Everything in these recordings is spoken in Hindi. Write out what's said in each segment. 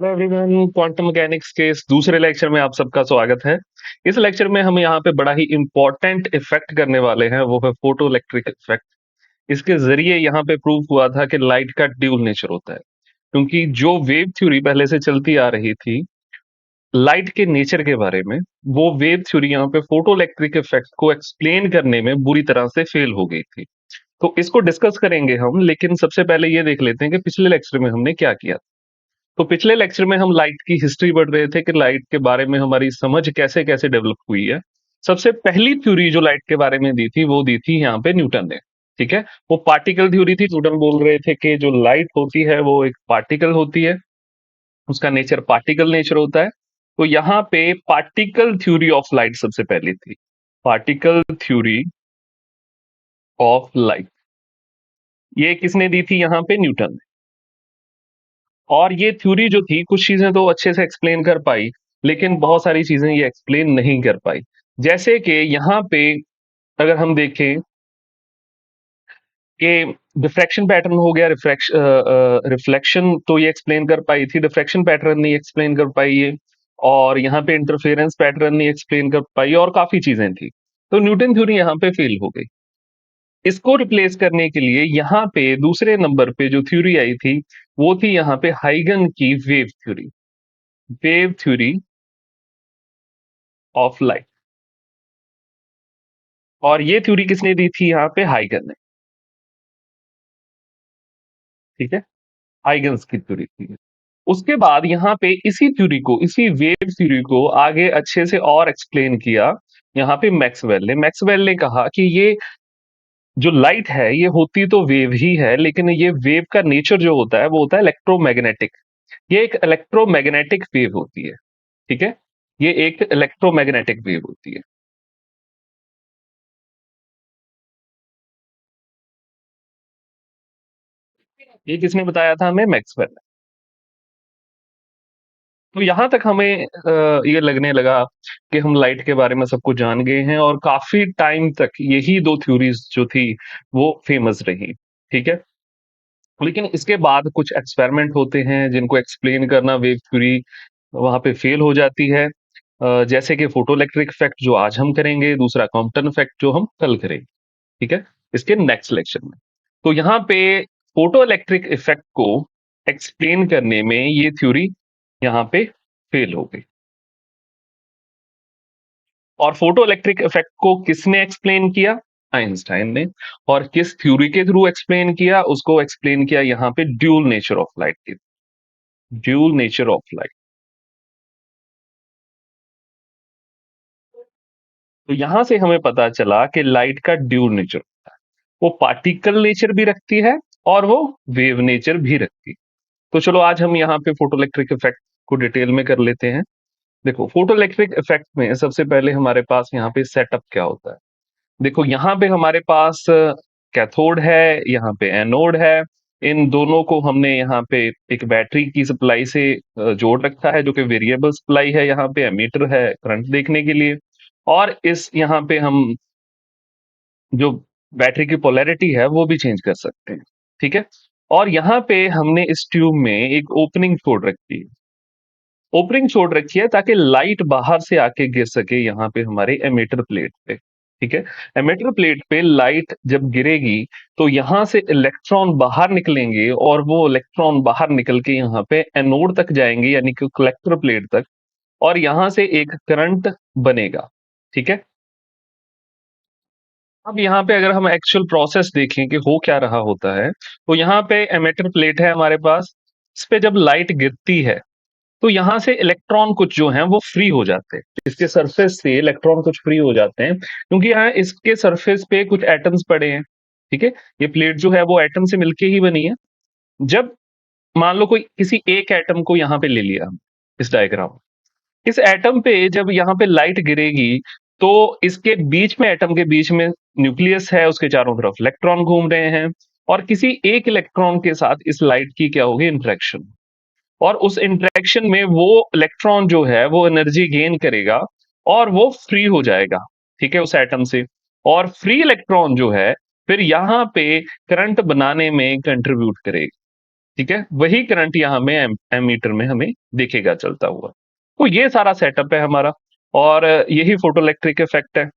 हेलो एवरीवन, क्वांटम मैकेनिक्स के इस दूसरे लेक्चर में आप सबका स्वागत है। इस लेक्चर में हम यहाँ पे बड़ा ही इंपॉर्टेंट इफेक्ट करने वाले हैं, वो है फोटो इलेक्ट्रिक इफेक्ट। इसके जरिए यहाँ पे प्रूव हुआ था कि लाइट का ड्यूल नेचर होता है, क्योंकि जो वेव थ्योरी पहले से चलती आ रही थी लाइट के नेचर के बारे में, वो वेव थ्योरी यहाँ पे फोटो इलेक्ट्रिक इफेक्ट को एक्सप्लेन करने में बुरी तरह से फेल हो गई थी। तो इसको डिस्कस करेंगे हम, लेकिन सबसे पहले ये देख लेते हैं कि पिछले लेक्चर में हमने क्या किया। तो पिछले लेक्चर में हम लाइट की हिस्ट्री पढ़ रहे थे कि लाइट के बारे में हमारी समझ कैसे कैसे डेवलप हुई है। सबसे पहली थ्योरी जो लाइट के बारे में दी थी वो दी थी यहाँ पे न्यूटन ने। ठीक है, वो पार्टिकल थ्योरी थी। न्यूटन बोल रहे थे कि जो लाइट होती है वो एक पार्टिकल होती है, उसका नेचर पार्टिकल नेचर होता है। तो यहाँ पे पार्टिकल थ्योरी ऑफ लाइट सबसे पहले थी, पार्टिकल थ्योरी ऑफ लाइट। ये किसने दी थी? यहाँ पे न्यूटन ने। और ये थ्योरी जो थी, कुछ चीजें तो अच्छे से एक्सप्लेन कर पाई, लेकिन बहुत सारी चीजें ये एक्सप्लेन नहीं कर पाई। जैसे कि यहाँ पे अगर हम देखें कि डिफ्रैक्शन पैटर्न हो गया, रिफ्लेक्शन तो ये एक्सप्लेन कर पाई थी, डिफ्रैक्शन पैटर्न नहीं एक्सप्लेन कर पाई ये। और यहाँ पे इंटरफेरेंस पैटर्न नहीं एक्सप्लेन कर पाई, और काफी चीजें थी। तो न्यूटन थ्योरी यहाँ पे फेल हो गई। इसको रिप्लेस करने के लिए यहाँ पे दूसरे नंबर पे जो थ्योरी आई थी वो थी यहाँ पे हाइगन की wave theory, wave theory of light. और ये थ्योरी किसने दी थी? यहाँ पे हाइगन ने। ठीक है, हाइगन्स की थ्योरी थी। उसके बाद यहाँ पे इसी थ्योरी को, इसी वेव थ्योरी को आगे अच्छे से और एक्सप्लेन किया यहाँ पे मैक्सवेल ने। मैक्सवेल ने कहा कि ये जो लाइट है ये होती तो वेव ही है, लेकिन ये वेव का नेचर जो होता है वो होता है इलेक्ट्रोमैग्नेटिक। ये एक इलेक्ट्रोमैग्नेटिक वेव होती है। ठीक है, ये एक इलेक्ट्रोमैग्नेटिक वेव होती है। ये किसने बताया था हमें? मैक्सवेल। तो यहां तक हमें ये लगने लगा कि हम लाइट के बारे में सब कुछ जान गए हैं, और काफी टाइम तक यही दो थ्योरीज जो थी वो फेमस रही। ठीक है, लेकिन इसके बाद कुछ एक्सपेरिमेंट होते हैं जिनको एक्सप्लेन करना वेव थ्योरी वहां पे फेल हो जाती है। जैसे कि फोटो इलेक्ट्रिक इफेक्ट जो आज हम करेंगे, दूसरा कॉम्पटन इफेक्ट जो हम कल करेंगे। ठीक है, इसके नेक्स्ट लेक्चर में। तो यहाँ पे फोटो इलेक्ट्रिक इफेक्ट को एक्सप्लेन करने में ये थ्योरी यहाँ पे फेल हो गई। और फोटो इलेक्ट्रिक इफेक्ट को किसने एक्सप्लेन किया? आइंस्टाइन ने। और किस थ्योरी के थ्रू एक्सप्लेन किया? उसको एक्सप्लेन किया यहाँ पे ड्यूल नेचर ऑफ लाइट के, ड्यूल नेचर ऑफ लाइट। तो यहां से हमें पता चला कि लाइट का ड्यूल नेचर होता है, वो पार्टिकल नेचर भी रखती है और वो वेव नेचर भी रखती है। तो चलो आज हम यहाँ पे फोटो इलेक्ट्रिक इफेक्ट को डिटेल में कर लेते हैं। देखो, फोटो इलेक्ट्रिक इफेक्ट में सबसे पहले हमारे पास यहाँ पे सेटअप क्या होता है। देखो, यहाँ पे हमारे पास कैथोड है, यहाँ पे एनोड है। इन दोनों को हमने यहाँ पे एक बैटरी की सप्लाई से जोड़ रखा है, जो कि वेरिएबल सप्लाई है। यहाँ पे एमीटर है करंट देखने के लिए। और इस यहाँ पे हम जो बैटरी की पोलैरिटी है वो भी चेंज कर सकते हैं। ठीक है, और यहाँ पे हमने इस ट्यूब में एक ओपनिंग छोड़ रखी है, ओपनिंग छोड़ रखी है ताकि लाइट बाहर से आके गिर सके यहाँ पे हमारे एमिटर प्लेट पे। ठीक है, एमिटर प्लेट पे लाइट जब गिरेगी तो यहाँ से इलेक्ट्रॉन बाहर निकलेंगे, और वो इलेक्ट्रॉन बाहर निकल के यहाँ पे एनोड तक जाएंगे, यानी कि कलेक्टर प्लेट तक। और यहाँ से एक करंट बनेगा। ठीक है, अब यहाँ पे अगर हम एक्चुअल प्रोसेस देखें कि हो क्या रहा होता है, तो यहाँ पे एमिटर प्लेट है हमारे पास। इस पे जब लाइट गिरती है तो यहाँ से इलेक्ट्रॉन कुछ जो हैं वो फ्री हो जाते हैं, इसके सरफेस से इलेक्ट्रॉन कुछ फ्री हो जाते हैं, क्योंकि यहाँ इसके सरफेस पे कुछ एटम्स पड़े हैं। ठीक है, ये प्लेट जो है वो एटम से मिलके ही बनी है। जब मान लो कोई किसी एक एटम को यहाँ पे ले लिया हम, इस डायग्राम, इस एटम पे जब यहाँ पे लाइट गिरेगी तो इसके बीच में, एटम के बीच में न्यूक्लियस है, उसके चारों तरफ इलेक्ट्रॉन घूम रहे हैं, और किसी एक इलेक्ट्रॉन के साथ इस लाइट की क्या होगी? इंटरेक्शन। और उस इंटरेक्शन में वो इलेक्ट्रॉन जो है वो एनर्जी गेन करेगा और वो फ्री हो जाएगा। ठीक है, उस एटम से। और फ्री इलेक्ट्रॉन जो है फिर यहाँ पे करंट बनाने में कंट्रीब्यूट करेगा। ठीक है, वही करंट यहाँ में एमीटर में हमें दिखेगा चलता हुआ। तो ये सारा सेटअप है हमारा, और यही फोटोइलेक्ट्रिक इफेक्ट है।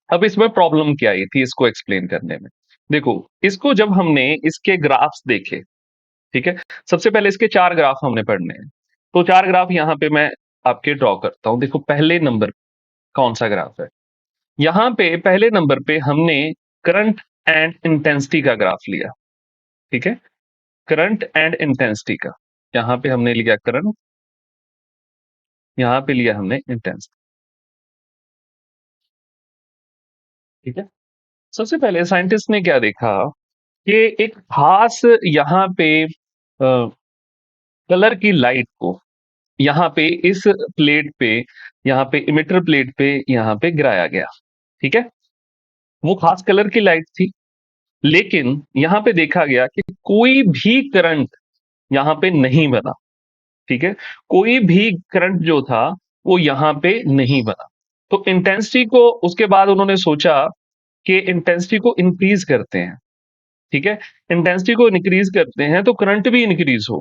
अब इसमें प्रॉब्लम क्या आई थी इसको एक्सप्लेन करने में? देखो, इसको जब हमने इसके ग्राफ्स देखे, ठीक है, सबसे पहले इसके 4 ग्राफ हमने पढ़ने हैं। तो 4 ग्राफ यहाँ पे मैं आपके ड्रॉ करता हूं। देखो, पहले नंबर कौन सा ग्राफ है? यहाँ पे पहले नंबर पे हमने करंट एंड इंटेंसिटी का ग्राफ लिया। ठीक है, करंट एंड इंटेंसिटी का। यहाँ पे हमने लिया करंट, यहाँ पे लिया हमने इंटेंसिटी। ठीक है, सबसे पहले साइंटिस्ट ने क्या देखा कि एक खास यहाँ पे कलर की लाइट को यहाँ पे इस प्लेट पे, यहाँ पे इमिटर प्लेट पे यहाँ पे गिराया गया। ठीक है, वो खास कलर की लाइट थी, लेकिन यहाँ पे देखा गया कि कोई भी करंट यहाँ पे नहीं बना। ठीक है, कोई भी करंट जो था वो यहाँ पे नहीं बना। तो इंटेंसिटी को उसके बाद उन्होंने सोचा कि इंटेंसिटी को इंक्रीज करते हैं। ठीक है, इंटेंसिटी को इंक्रीज करते हैं तो करंट भी इंक्रीज हो,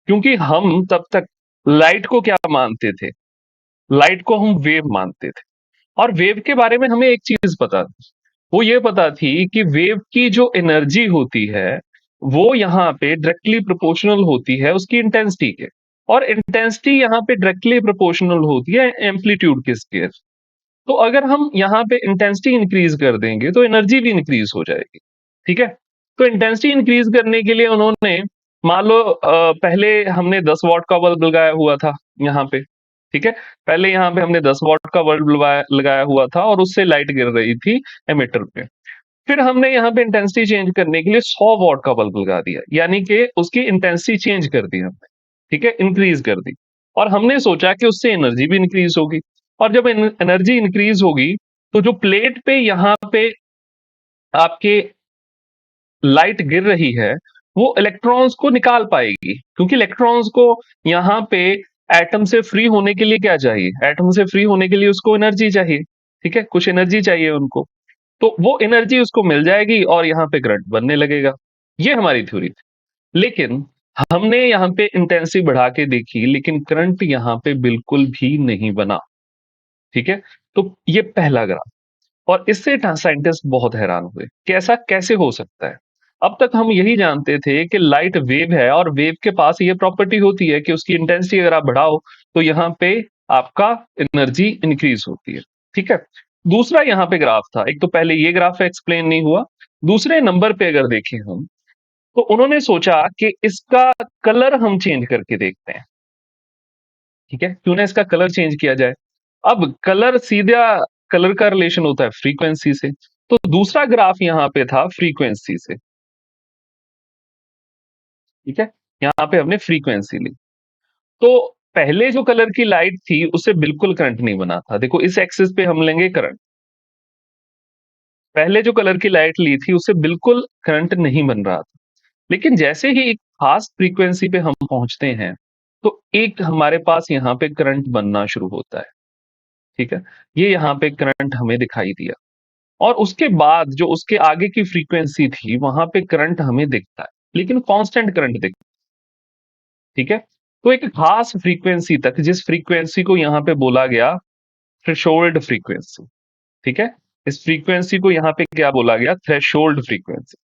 क्योंकि हम तब तक लाइट को क्या मानते थे? लाइट को हम वेव मानते थे। और वेव के बारे में हमें एक चीज पता थी, वो ये पता थी कि वेव की जो एनर्जी होती है वो यहाँ पे डायरेक्टली प्रोपोर्शनल होती है उसकी इंटेंसिटी के, और इंटेंसिटी यहाँ पे डायरेक्टली प्रोपोर्शनल होती है एम्पलीट्यूड के स्केल। तो अगर हम यहाँ पे इंटेंसिटी इंक्रीज कर देंगे तो एनर्जी भी इंक्रीज हो जाएगी। ठीक है, तो इंटेंसिटी इंक्रीज करने के लिए उन्होंने, मान लो पहले हमने 10 वॉट का बल्ब लगाया हुआ था यहाँ पे। ठीक है, पहले यहाँ पे हमने 10 वॉट का बल्ब लगाया हुआ था और उससे लाइट गिर रही थी एमिटर पे। फिर हमने यहाँ पे इंटेंसिटी चेंज करने के लिए 100 वॉट का बल्ब लगा दिया, यानी कि उसकी इंटेंसिटी चेंज कर दी हमने। ठीक है, इंक्रीज कर दी, और हमने सोचा कि उससे एनर्जी भी इंक्रीज होगी। और जब एनर्जी इंक्रीज होगी तो जो प्लेट पे यहाँ पे आपके लाइट गिर रही है वो इलेक्ट्रॉन्स को निकाल पाएगी, क्योंकि इलेक्ट्रॉन्स को यहाँ पे एटम से फ्री होने के लिए क्या चाहिए? एटम से फ्री होने के लिए उसको एनर्जी चाहिए। ठीक है, कुछ एनर्जी चाहिए उनको, तो वो एनर्जी उसको मिल जाएगी और यहाँ पे करंट बनने लगेगा। ये हमारी थ्योरी थी। लेकिन हमने यहाँ पे इंटेंसिटी बढ़ा के देखी, लेकिन करंट यहाँ पे बिल्कुल भी नहीं बना। ठीक है, तो ये पहला ग्राफ, और इससे साइंटिस्ट बहुत हैरान हुए कि ऐसा कैसे हो सकता है। अब तक हम यही जानते थे कि लाइट वेव है, और वेव के पास ये प्रॉपर्टी होती है कि उसकी इंटेंसिटी अगर आप बढ़ाओ तो यहाँ पे आपका एनर्जी इंक्रीज होती है। ठीक है, दूसरा यहाँ पे ग्राफ था। एक तो पहले ये ग्राफ एक्सप्लेन नहीं हुआ, दूसरे नंबर पे अगर देखें हम, तो उन्होंने सोचा कि इसका कलर हम चेंज करके देखते हैं। ठीक है, क्यों ना इसका कलर चेंज किया जाए। अब कलर सीधा, कलर का रिलेशन होता है फ्रीक्वेंसी से, तो दूसरा ग्राफ यहां पे था फ्रीक्वेंसी से। ठीक है, यहां पे हमने फ्रीक्वेंसी ली। तो पहले जो कलर की लाइट थी उससे बिल्कुल करंट नहीं बना था। देखो, इस एक्सिस पे हम लेंगे करंट। पहले जो कलर की लाइट ली थी उससे बिल्कुल करंट नहीं बन रहा था, लेकिन जैसे ही एक खास फ्रीक्वेंसी पे हम पहुंचते हैं तो एक हमारे पास यहाँ पे करंट बनना शुरू होता है। ठीक है, ये यहाँ पे करंट हमें दिखाई दिया, और उसके बाद जो उसके आगे की फ्रीक्वेंसी थी वहां पे करंट हमें दिखता है, लेकिन कांस्टेंट करंट दिखता है। ठीक है, तो एक खास फ्रीक्वेंसी तक, जिस फ्रीक्वेंसी को यहाँ पे बोला गया थ्रेशोल्ड फ्रीक्वेंसी। ठीक है, इस फ्रीक्वेंसी को यहाँ पे क्या बोला गया? Threshold frequency.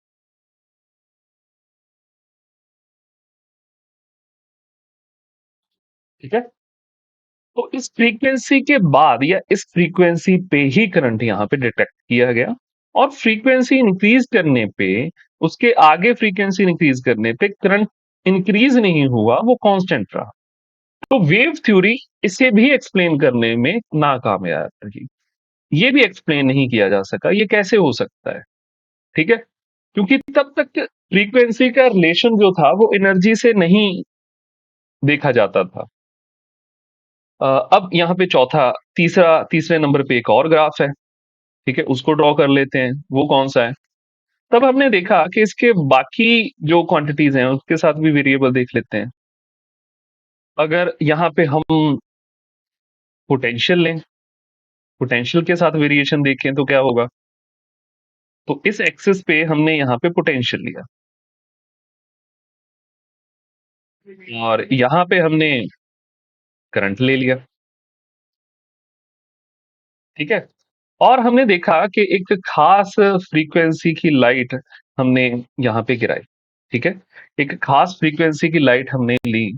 ठीक है, तो इस फ्रीक्वेंसी के बाद या इस फ्रीक्वेंसी पे ही करंट यहाँ पे डिटेक्ट किया गया, और फ्रीक्वेंसी इंक्रीज करने पे, उसके आगे फ्रीक्वेंसी इंक्रीज करने पे करंट इंक्रीज नहीं हुआ, वो कांस्टेंट रहा। तो वेव थ्योरी इसे भी एक्सप्लेन करने में नाकामयाब रही। ये भी एक्सप्लेन नहीं किया जा सका, ये कैसे हो सकता है। ठीक है, क्योंकि तब तक फ्रीक्वेंसी का रिलेशन जो था वो एनर्जी से नहीं देखा जाता था। अब यहाँ पे तीसरे नंबर पे एक और ग्राफ है। ठीक है, उसको ड्रॉ कर लेते हैं, वो कौन सा है? तब हमने देखा कि इसके बाकी जो क्वांटिटीज हैं उसके साथ भी वेरिएबल देख लेते हैं। अगर यहाँ पे हम पोटेंशियल लें, पोटेंशियल के साथ वेरिएशन देखें तो क्या होगा? तो इस एक्सिस पे हमने यहाँ पे पोटेंशियल लिया। और यहाँ पे हमने करंट ले लिया, ठीक है? और हमने देखा कि एक खास फ्रीक्वेंसी की लाइट हमने यहाँ पे गिराई, ठीक है? एक खास फ्रीक्वेंसी की लाइट हमने ली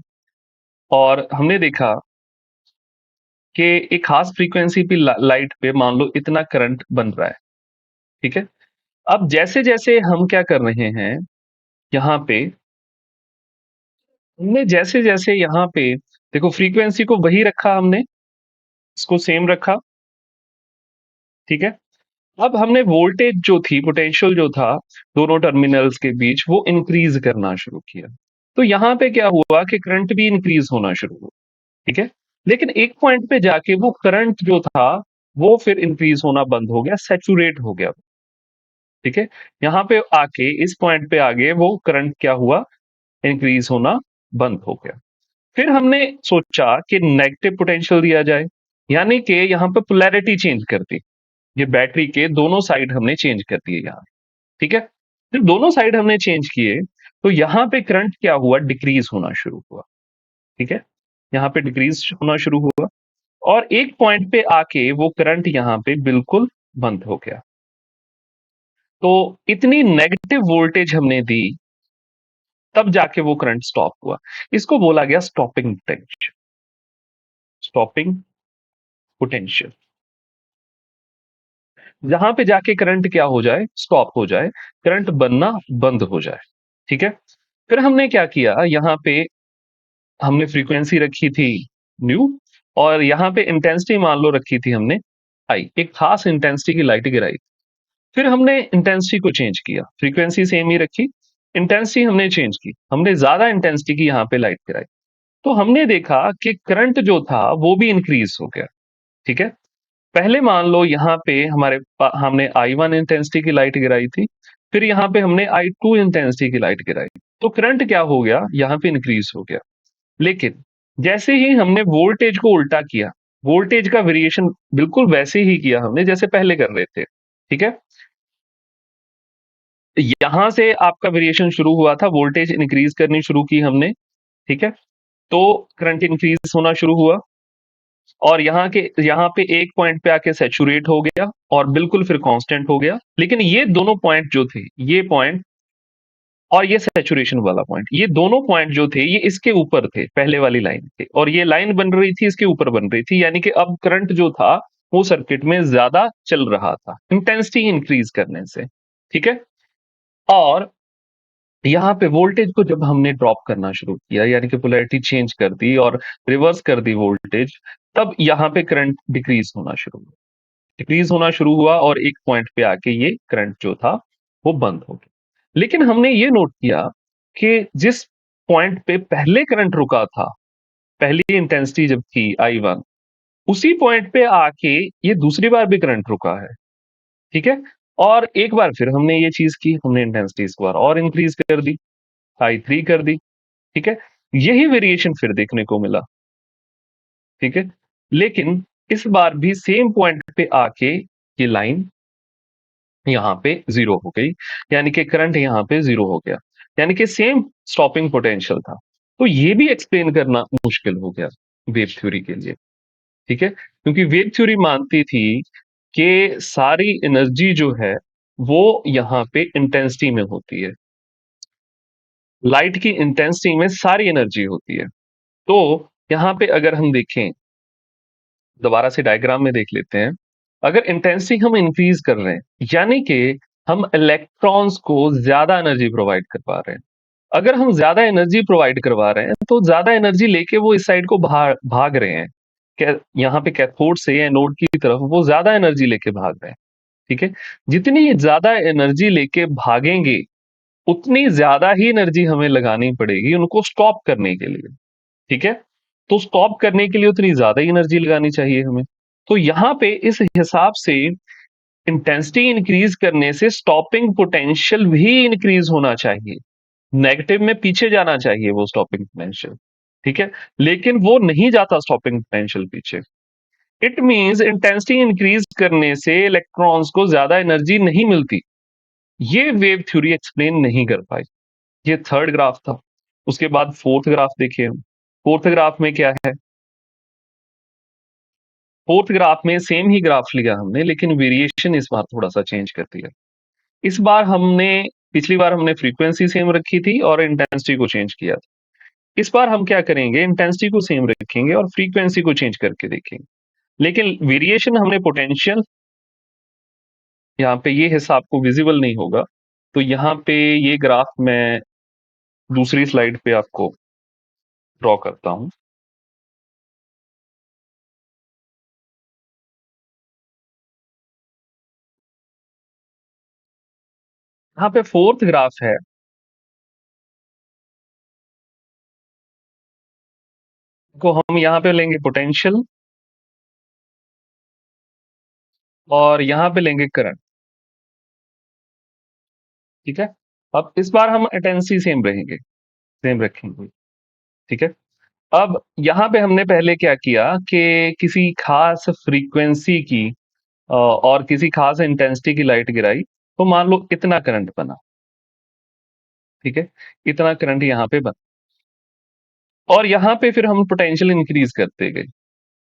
और हमने देखा कि एक खास फ्रीक्वेंसी पे लाइट पे मान लो इतना करंट बन रहा है, ठीक है? अब जैसे-जैसे हम क्या कर रहे हैं, यहाँ पे हमने जैसे-जैसे यहाँ पे देखो फ्रीक्वेंसी को वही रखा हमने, इसको सेम रखा, ठीक है? अब हमने वोल्टेज जो थी, पोटेंशियल जो था, दोनों टर्मिनल्स के बीच वो इंक्रीज़ करना शुरू किया। तो यहाँ पे क्या हुआ कि करंट भी इंक्रीज़ होना शुरू हुआ, ठीक है? लेकिन एक पॉइंट पे जाके वो करंट जो था, वो फिर इंक्रीज़ होना बंद हो गया, सैचुरेट हो गया, ठीक है? यहाँ पे आके इस पॉइंट पे आगे वो करंट क्या हुआ, इंक्रीज़ होना बंद हो गया। फिर हमने सोचा कि नेगेटिव पोटेंशियल दिया जाए, यानी कि यहाँ पे पोलैरिटी चेंज कर दी। ये बैटरी के दोनों साइड हमने चेंज कर दिए यहाँ, ठीक है? जब दोनों साइड हमने चेंज किए, तो यहाँ पे करंट क्या हुआ, डिक्रीज़ होना शुरू हुआ, ठीक है? यहाँ पे डिक्रीज़ होना शुरू हुआ और एक पॉइंट पे आके वो करंट यहाँ पे बिल्कुल बंद हो गया। तो इतनी नेगेटिव वोल्टेज हमने दी, तब जाके वो करंट स्टॉप हुआ। इसको बोला गया स्टॉपिंग पोटेंशियल, स्टॉपिंग पोटेंशियल। जहां पे जाके करंट क्या हो जाए, स्टॉप हो जाए, करंट बनना बंद हो जाए, ठीक है? फिर हमने क्या किया, यहाँ पे हमने फ्रीक्वेंसी रखी थी न्यू और यहाँ पे इंटेंसिटी मान लो रखी थी हमने आई, एक खास इंटेंसिटी की लाइट गिराई। फिर हमने इंटेंसिटी को चेंज किया, फ्रीक्वेंसी सेम ही रखी, इंटेंसिटी हमने चेंज की, हमने ज्यादा इंटेंसिटी की यहाँ पे लाइट गिराई। तो हमने देखा कि करंट जो था वो भी इंक्रीज हो गया, ठीक है? पहले मान लो यहाँ पे हमने I1 इंटेंसिटी की लाइट गिराई थी, फिर यहाँ पे हमने I2 इंटेंसिटी की लाइट गिराई, तो करंट क्या हो गया, यहाँ पे इंक्रीज हो गया। लेकिन जैसे ही हमने वोल्टेज को उल्टा किया, वोल्टेज का वेरिएशन बिल्कुल वैसे ही किया हमने जैसे पहले कर रहे थे, ठीक है? यहां से आपका वेरिएशन शुरू हुआ था, वोल्टेज इंक्रीज करनी शुरू की हमने, ठीक है? तो करंट इंक्रीज होना शुरू हुआ और यहाँ पे एक पॉइंट पे आके सैचुरेट हो गया और बिल्कुल फिर कांस्टेंट हो गया। लेकिन ये दोनों पॉइंट जो थे, ये पॉइंट और ये सैचुरेशन वाला पॉइंट, ये दोनों पॉइंट जो थे ये इसके ऊपर थे, पहले वाली लाइन के, और ये लाइन बन रही थी इसके ऊपर बन रही थी, यानी कि अब करंट जो था वो सर्किट में ज्यादा चल रहा था इंटेंसिटी इंक्रीज करने से, ठीक है? और यहाँ पे वोल्टेज को जब हमने ड्रॉप करना शुरू किया, यानी कि पोलैरिटी चेंज कर दी और रिवर्स कर दी वोल्टेज, तब यहाँ पे करंट डिक्रीज होना शुरू हुआ और एक पॉइंट पे आके ये करंट जो था वो बंद हो गया। लेकिन हमने ये नोट किया कि जिस पॉइंट पे पहले करंट रुका था, पहली इंटेंसिटी जब थी I1, उसी पॉइंट पे आके ये दूसरी बार भी करंट रुका है, ठीक है? और एक बार फिर हमने ये चीज की, हमने इंटेंसिटी इस बार और इंक्रीज कर दी, I3 कर दी, ठीक है? यही वेरिएशन फिर देखने को मिला, ठीक है? लेकिन इस बार भी सेम पॉइंट पे आके ये लाइन यहाँ पे जीरो हो गई, यानी कि करंट यहाँ पे जीरो हो गया, यानी कि सेम स्टॉपिंग पोटेंशियल था। तो ये भी एक्सप्लेन करना मुश्किल हो गया वेव थ्योरी के लिए, ठीक है? क्योंकि वेव थ्योरी मानती थी कि सारी एनर्जी जो है वो यहाँ पे इंटेंसिटी में होती है, लाइट की इंटेंसिटी में सारी एनर्जी होती है। तो यहाँ पे अगर हम देखें, दोबारा से डायग्राम में देख लेते हैं, अगर इंटेंसिटी हम इंक्रीज कर रहे हैं, यानी कि हम इलेक्ट्रॉन्स को ज्यादा एनर्जी प्रोवाइड करवा रहे हैं। अगर हम ज्यादा एनर्जी प्रोवाइड करवा रहे हैं तो ज्यादा एनर्जी लेके वो इस साइड को भाग रहे हैं, यहाँ पे कैथोड से एनोड की तरफ वो ज्यादा एनर्जी लेके भाग रहे हैं, ठीक है? जितनी ज्यादा एनर्जी लेके भागेंगे, उतनी ज्यादा ही एनर्जी हमें लगानी पड़ेगी उनको स्टॉप करने के लिए, ठीक है? तो स्टॉप करने के लिए उतनी ज्यादा ही एनर्जी लगानी चाहिए हमें। तो यहाँ पे इस हिसाब से इंटेंसिटी इंक्रीज करने से स्टॉपिंग पोटेंशियल भी इंक्रीज होना चाहिए, नेगेटिव में पीछे जाना चाहिए वो स्टॉपिंग पोटेंशियल, ठीक है? लेकिन वो नहीं जाता स्टॉपिंग पोटेंशियल पीछे। इट मींस इंटेंसिटी इंक्रीज करने से इलेक्ट्रॉन्स को ज्यादा एनर्जी नहीं मिलती। ये वेव थ्योरी एक्सप्लेन नहीं कर पाई। ये थर्ड ग्राफ था, उसके बाद फोर्थ ग्राफ देखिए हम। फोर्थ ग्राफ में क्या है? फोर्थ ग्राफ में सेम ही ग्राफ लिया हमने, लेकिन वेरिएशन इस बार थोड़ा सा चेंज कर दिया। इस बार हमने, पिछली बार हमने फ्रीक्वेंसी सेम रखी थी और इंटेंसिटी को चेंज किया था। इस बार हम क्या करेंगे, इंटेंसिटी को सेम रखेंगे और फ्रीक्वेंसी को चेंज करके देखेंगे, लेकिन वेरिएशन हमने पोटेंशियल, यहाँ पे ये हिस्सा आपको विजिबल नहीं होगा, तो यहाँ पे ये ग्राफ मैं दूसरी स्लाइड पे आपको ड्रॉ करता हूं। यहाँ पे फोर्थ ग्राफ है, को हम यहाँ पे लेंगे पोटेंशियल और यहाँ पे लेंगे करंट। ठीक है, अब इस बार हम अटेंसी सेम रहेंगे, सेम रखेंगे। ठीक है, अब यहाँ पे हमने पहले क्या किया कि किसी खास फ्रीक्वेंसी की और किसी खास इंटेंसिटी की लाइट गिराई, तो मान लो इतना करंट बना। ठीक है, इतना करंट यहाँ पे बना, और यहाँ पे फिर हम पोटेंशियल इंक्रीज करते गए,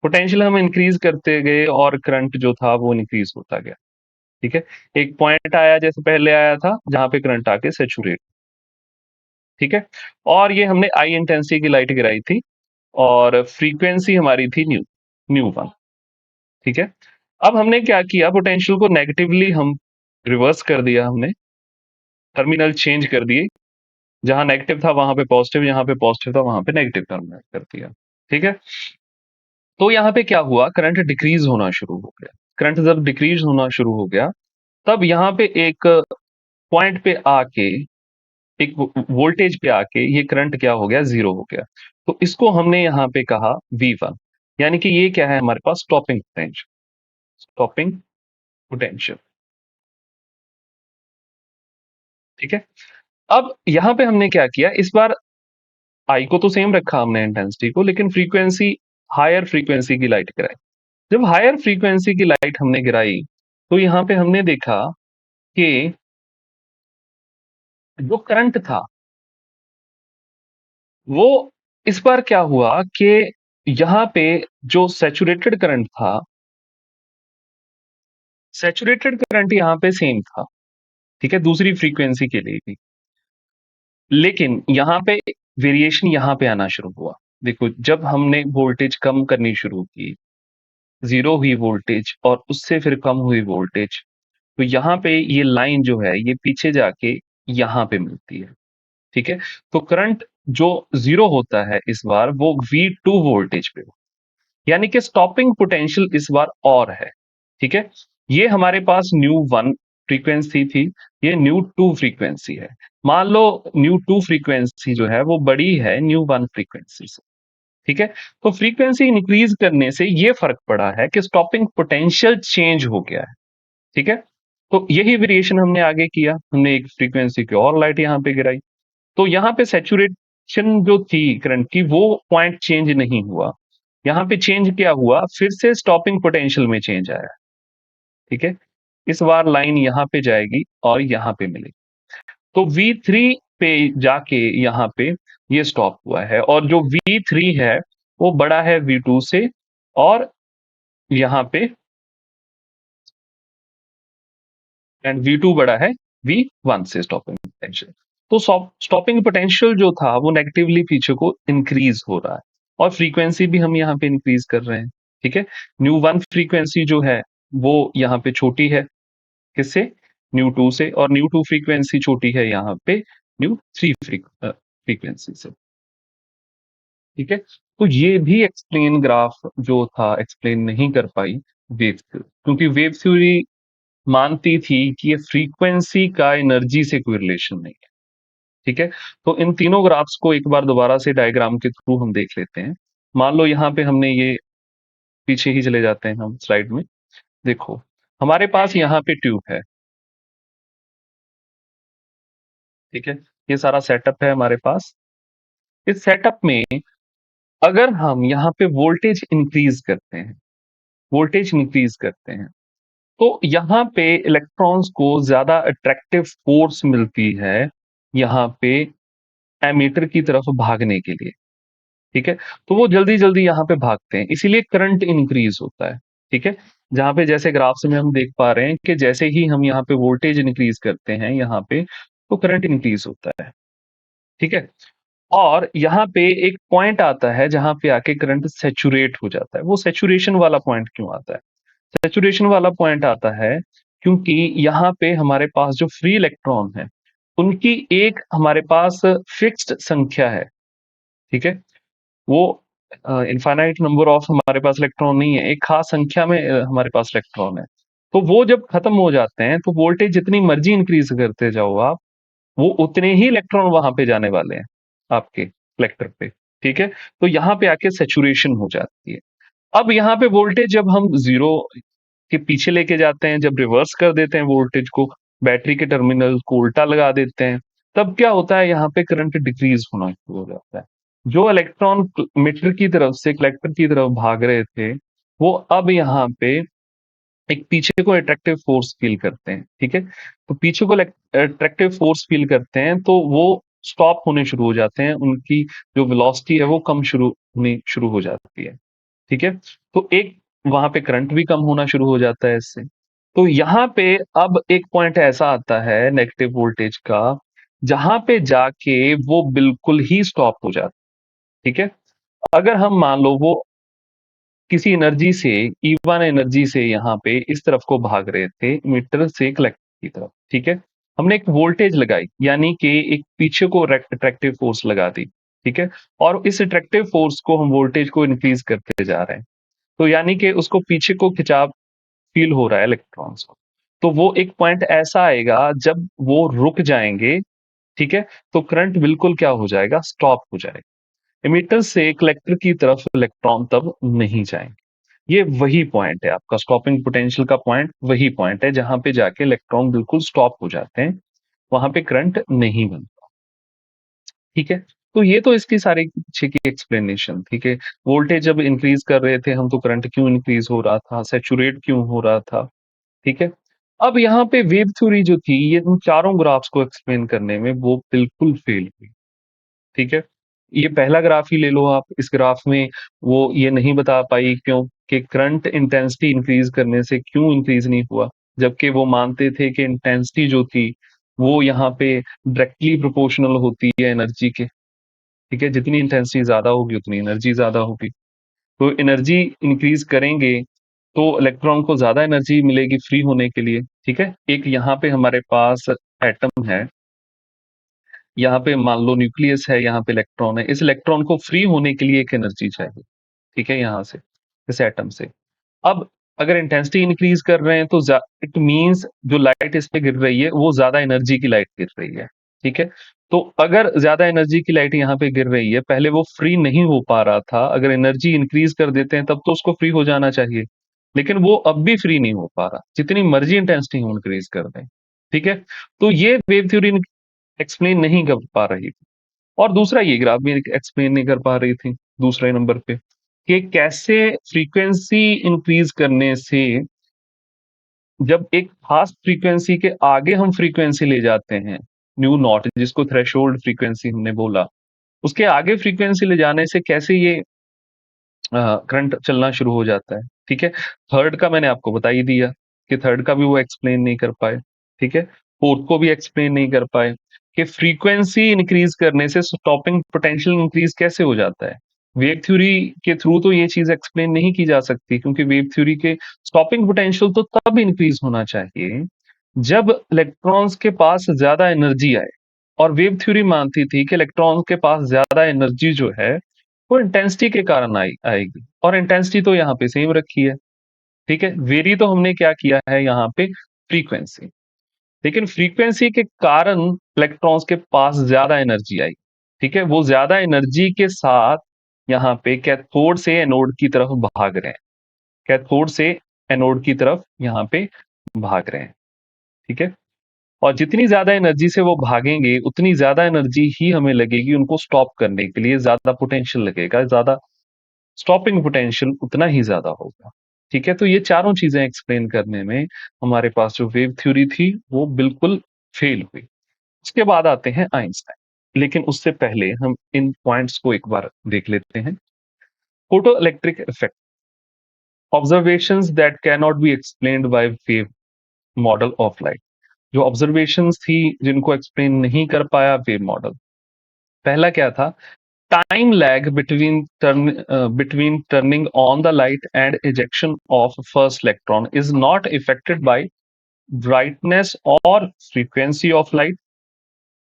पोटेंशियल हम इंक्रीज करते गए और करंट जो था वो इंक्रीज होता गया। ठीक है, एक पॉइंट आया जैसे पहले आया था जहां पे करंट आके सेचुरेट। ठीक है, और ये हमने आई इंटेंसिटी की लाइट गिराई थी और फ्रीक्वेंसी हमारी थी न्यू, न्यू वन। ठीक है, अब हमने क्या किया, पोटेंशियल को नेगेटिवली हम रिवर्स कर दिया, हमने टर्मिनल चेंज कर दिए, जहां नेगेटिव था वहां पे पॉजिटिव, जहां पे पॉजिटिव था वहां पे नेगेटिव टर्मिनल कर दिया। ठीक है, तो यहाँ पे क्या हुआ, करंट डिक्रीज होना शुरू हो गया। करंट जब डिक्रीज होना शुरू हो गया, तब यहाँ पे एक पॉइंट पे आके, एक वोल्टेज पे आके ये करंट क्या हो गया, जीरो हो गया। तो इसको हमने यहाँ पे कहा V1, यानी कि ये क्या है हमारे पास, स्टॉपिंग पोटेंशियल, स्टॉपिंग पोटेंशियल। ठीक है, अब यहाँ पे हमने क्या किया, इस बार आई को तो सेम रखा हमने इंटेंसिटी को, लेकिन फ्रीक्वेंसी, हायर फ्रीक्वेंसी की लाइट गिराई। जब हायर फ्रीक्वेंसी की लाइट हमने गिराई, तो यहाँ पे हमने देखा कि जो करंट था वो, इस बार क्या हुआ कि यहाँ पे जो सैचुरेटेड करंट था, सैचुरेटेड करंट यहाँ पे सेम था। ठीक है, दूसरी फ्रीक्वेंसी के लिए भी, लेकिन यहाँ पे वेरिएशन यहाँ पे आना शुरू हुआ। देखो, जब हमने वोल्टेज कम करनी शुरू की, जीरो हुई वोल्टेज और उससे फिर कम हुई वोल्टेज, तो यहाँ पे ये लाइन जो है ये पीछे जाके यहाँ पे मिलती है। ठीक है, तो करंट जो जीरो होता है इस बार, वो V2 वोल्टेज पे हो, यानी कि स्टॉपिंग पोटेंशियल इस बार और है। ठीक है, ये हमारे पास न्यू वन फ्रीक्वेंसी थी, ये न्यू टू फ्रीक्वेंसी है। मान लो न्यू टू फ्रीक्वेंसी जो है वो बड़ी है न्यू वन फ्रीक्वेंसी से। ठीक है, तो फ्रीक्वेंसी इंक्रीज करने से ये फर्क पड़ा है कि स्टॉपिंग पोटेंशियल चेंज हो गया है। ठीक है, तो यही वेरिएशन हमने आगे किया, हमने एक फ्रीक्वेंसी की और लाइट यहाँ पे गिराई, तो यहाँ पे सैचुरेशन जो थी करंट की वो पॉइंट चेंज नहीं हुआ। यहाँ पे चेंज क्या हुआ, फिर से स्टॉपिंग पोटेंशियल में चेंज आया। ठीक है, इस बार लाइन यहाँ पे जाएगी और यहाँ पे मिलेगी, तो V3 पे जाके यहाँ पे ये स्टॉप हुआ है, और जो V3 है वो बड़ा है V2 से, और यहाँ पे एंड V2 बड़ा है V1 से, स्टॉपिंग पोटेंशियल। तो स्टॉपिंग पोटेंशियल जो था वो नेगेटिवली पीछे को इंक्रीज हो रहा है, और फ्रीक्वेंसी भी हम यहाँ पे इंक्रीज कर रहे हैं। ठीक है, न्यू वन फ्रीक्वेंसी जो है वो यहाँ पे छोटी है, किससे, न्यू टू से, और न्यू टू फ्रीक्वेंसी छोटी है यहाँ पे न्यू थ्री फ्रीक्वेंसी से। ठीक है, तो ये भी एक्सप्लेन ग्राफ जो था एक्सप्लेन नहीं कर पाई वेव थ्योरी, क्योंकि वेव थ्योरी मानती थी कि ये फ्रीक्वेंसी का एनर्जी से कोई रिलेशन नहीं है। ठीक है, तो इन तीनों ग्राफ्स को एक बार दोबारा से डायग्राम के थ्रू हम देख लेते हैं। मान लो यहाँ पे हमने ये, पीछे ही चले जाते हैं हम स्लाइड में। देखो, हमारे पास यहाँ पे ट्यूब है। ठीक है, ये सारा सेटअप है हमारे पास। इस सेटअप में अगर हम यहाँ पे वोल्टेज इंक्रीज करते हैं, वोल्टेज इंक्रीज करते हैं, तो यहाँ पे इलेक्ट्रॉन्स को ज्यादा अट्रैक्टिव फोर्स मिलती है यहाँ पे एमीटर की तरफ भागने के लिए, ठीक है? तो वो जल्दी-जल्दी यहाँ पे भागते हैं, इसीलिए करंट इंक्रीज़ होता है, ठीक है? जहाँ पे जैसे ग्राफ्स में हम देख पा रहे हैं कि जैसे ही हम यहाँ पे वोल्टेज इंक्रीज़ करते हैं यहाँ पे, तो करंट इंक्रीज़ होता है, ठीक है? और यहाँ पे एक पॉइंट आता है जहाँ पे आके करंट सैचुरेट हो जाता है। वो सैचुरेशन वाला पॉइंट क्यों आता है? सैचुरेशन वाला पॉइंट आता है क्योंकि यहाँ पे हमारे पास जो फ्री इलेक्ट्रॉन है, उनकी एक हमारे पास फिक्स्ड संख्या है, ठीक है? वो इनफाइनाइट नंबर ऑफ हमारे पास इलेक्ट्रॉन नहीं है, एक खास संख्या में हमारे पास इलेक्ट्रॉन है। तो वो जब खत्म हो जाते हैं, तो वोल्टेज जितनी मर्ज़ी इंक्रीज़ करते जाओ आप, वो उतने ही इलेक्ट्रॉन वहाँ पे जाने वाले हैं, आपके कलेक्टर पे, ठीक है? तो यहाँ पे आके सैचुरेशन हो जाती है। अब यहाँ पे वोल्टेज जब हम 0 के पीछे लेके जाते हैं, जब रिवर्स कर देते हैं वोल्टेज को, बैटरी के टर्मिनल को उल्टा लगा देते हैं, तब क्या होता है यहाँ पे करंट डिक्रीज़ होना शुरू हो जाता है। जो इलेक्ट्रॉन मीटर की तरफ से कलेक्टर की तरफ भाग रहे थे, वो अब यहाँ पे एक पीछे को अट्रैक्टिव फोर्स फील करते हैं, ठीक है? तो पीछे को अट्रैक्टिव फोर्स फील करते हैं, तो वो स्टॉप होने शुरू हो जाते हैं, उनकी जो वेलोसिटी है वो कम शुरू होनी शुरू हो जाती है, ठीक है? तो एक वहाँ पे करंट भी कम होना शुरू हो जाता है इससे। तो यहाँ पे अब एक पॉइंट ऐसा आता है नेगेटिव वोल्टेज का, जहाँ पे जाके वो बिल्कुल ही स्टॉप हो जाता है, ठीक है? अगर हम मान लो वो किसी एनर्जी से E1 एनर्जी से यहाँ पे इस तरफ को भाग रहे थे मीटर से कलेक्टर की तरफ, ठीक है? हमने एक वोल्टेज लगाई, यानी कि एक पीछे को अट्रैक्टिव फोर्स लगा दी, ठीक है? और इस अट्रैक्टिव फोर्स को हम वोल्टेज को इंक्रीज करते जा रहे हैं, तो यानी कि उसको पीछे को खिंचाव फील हो रहा है इलेक्ट्रॉन्स को। तो वो एक पॉइंट ऐसा आएगा जब वो रुक जाएंगे, ठीक है? तो करंट बिल्कुल क्या हो जाएगा, स्टॉप हो जाएगा। एमिटर से कलेक्टर की तरफ इलेक्ट्रॉन तब नहीं जाएंगे। ये वही पॉइंट है आपका स्टॉपिंग पोटेंशियल का पॉइंट, वही पॉइंट है जहां पे जाके इलेक्ट्रॉन बिल्कुल स्टॉप हो जाते हैं, वहां पे करंट नहीं बनता, ठीक है? तो ये तो इसकी सारी पीछे की एक्सप्लेनेशन, ठीक है? वोल्टेज जब इंक्रीज कर रहे थे हम, तो करंट क्यों इंक्रीज हो रहा था, सैचुरेट क्यों हो रहा था, ठीक है? अब यहाँ पे वेव थ्योरी जो थी, ये उन चारों ग्राफ्स को एक्सप्लेन करने में वो बिल्कुल फेल हुई, ठीक है? ये पहला ग्राफ ही ले लो आप, इस ग्राफ में वो ये नहीं बता पाई क्यों कि करंट इंटेंसिटी इंक्रीज करने से क्यों इंक्रीज नहीं हुआ, जबकि वो मानते थे कि इंटेंसिटी जो थी वो यहाँ पे डायरेक्टली प्रोपोर्शनल होती है एनर्जी के, ठीक है? जितनी इंटेंसिटी ज्यादा होगी उतनी एनर्जी ज्यादा होगी। तो एनर्जी इंक्रीज करेंगे तो इलेक्ट्रॉन को ज्यादा एनर्जी मिलेगी फ्री होने के लिए, ठीक है? एक यहाँ पे हमारे पास एटम है, यहाँ पे मान लो न्यूक्लियस है, यहाँ पे इलेक्ट्रॉन है, इस इलेक्ट्रॉन को फ्री होने के लिए एक एनर्जी चाहिए, ठीक है? यहाँ से इस एटम से। अब अगर इंटेंसिटी इंक्रीज कर रहे हैं तो इट मींस जो लाइट इस पे गिर रही है वो ज्यादा एनर्जी की लाइट गिर रही है, ठीक है? तो अगर ज्यादा एनर्जी की लाइट यहाँ पे गिर रही है, पहले वो फ्री नहीं हो पा रहा था, अगर एनर्जी इंक्रीज कर देते हैं तब तो उसको फ्री हो जाना चाहिए, लेकिन वो अब भी फ्री नहीं हो पा रहा, जितनी मर्जी इंटेंसिटी हम इंक्रीज कर दें, ठीक है? तो ये वेव थ्योरी एक्सप्लेन नहीं कर पा रही थी। और दूसरा ये ग्राफ भी एक्सप्लेन नहीं कर पा रही थी दूसरे नंबर पे, कि कैसे फ्रीक्वेंसी इंक्रीज करने से जब एक खास फ्रीक्वेंसी के आगे हम फ्रीक्वेंसी ले जाते हैं, न्यू नॉट जिसको थ्रेशोल्ड फ्रीक्वेंसी हमने बोला, उसके आगे फ्रीक्वेंसी ले जाने से कैसे ये करंट चलना शुरू हो जाता है, ठीक है? थर्ड का मैंने आपको बता ही दिया कि थर्ड का भी वो एक्सप्लेन नहीं कर पाए, ठीक है? फोर्थ को भी एक्सप्लेन नहीं कर पाए कि फ्रीक्वेंसी इंक्रीज करने से स्टॉपिंग पोटेंशियल इंक्रीज कैसे हो जाता है। वेव थ्योरी के थ्रू तो ये चीज एक्सप्लेन नहीं की जा सकती, क्योंकि वेव थ्योरी के स्टॉपिंग पोटेंशियल तो तब इंक्रीज होना चाहिए जब इलेक्ट्रॉन्स के पास ज्यादा एनर्जी आए, और वेव थ्योरी मानती थी कि इलेक्ट्रॉन्स के पास ज्यादा एनर्जी जो है वो इंटेंसिटी के कारण आएगी, और इंटेंसिटी तो यहाँ पे सेम रखी है, ठीक है? वेरी तो हमने क्या किया है यहाँ पे, फ्रीक्वेंसी, लेकिन फ्रीक्वेंसी के कारण इलेक्ट्रॉन्स के पास ज्यादा एनर्जी आई, ठीक है? वो ज्यादा एनर्जी के साथ यहाँ पे कैथोड से एनोड की तरफ भाग रहे हैं, कैथोड से एनोड की तरफ यहाँ पे भाग रहे हैं, ठीक है? और जितनी ज्यादा एनर्जी से वो भागेंगे उतनी ज्यादा एनर्जी ही हमें लगेगी उनको स्टॉप करने के लिए, ज्यादा पोटेंशियल लगेगा, ज्यादा स्टॉपिंग पोटेंशियल उतना ही ज्यादा होगा, ठीक है? तो ये चारों चीजें एक्सप्लेन करने में हमारे पास जो वेव थ्योरी थी वो बिल्कुल फेल हुई। उसके बाद आते हैं आइंस्टाइन। लेकिन उससे पहले हम इन पॉइंट्स को एक बार देख लेते हैं। Photo electric effect, observations that can not be explained by wave model of light. जो ऑब्जर्वेशंस थी जिनको एक्सप्लेन नहीं कर पाया वेव मॉडल। पहला क्या था? Time lag between turning on the light and ejection of first electron is not affected by brightness or frequency of light.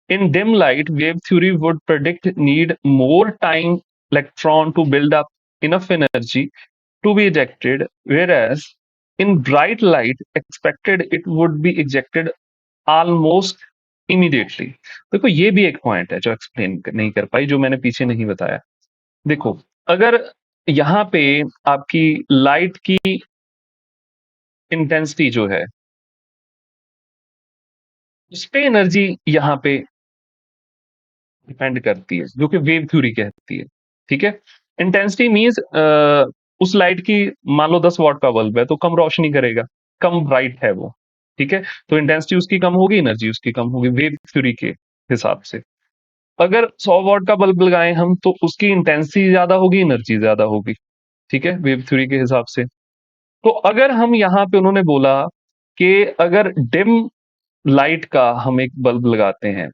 In dim light, wave theory would predict need more time electron to build up enough energy to be ejected, whereas in bright light, expected it would be ejected almost immediately. देखो ये भी एक पॉइंट है जो एक्सप्लेन नहीं कर पाई, जो मैंने पीछे नहीं बताया। देखो, अगर यहाँ पे आपकी लाइट की इंटेंसिटी जो है, उस पे एनर्जी यहाँ पे डिपेंड करती है, जो कि वेव थ्योरी कहती है। ठीक है? इंटेंसिटी मीन्स उस लाइट की, मान लो 10 वॉट का बल्ब है तो कम रोशनी करेगा, कम ब्राइट है वो। ठीक है? तो इंटेंसिटी उसकी कम होगी, एनर्जी उसकी कम होगी वेव थ्योरी के हिसाब से। अगर 100 वॉट का बल्ब लगाएं हम तो उसकी इंटेंसिटी ज्यादा होगी, एनर्जी ज्यादा होगी। ठीक है? वेव थ्योरी के हिसाब से। तो अगर हम यहाँ पे, उन्होंने बोला कि अगर डिम लाइट का हम एक बल्ब लगाते हैं,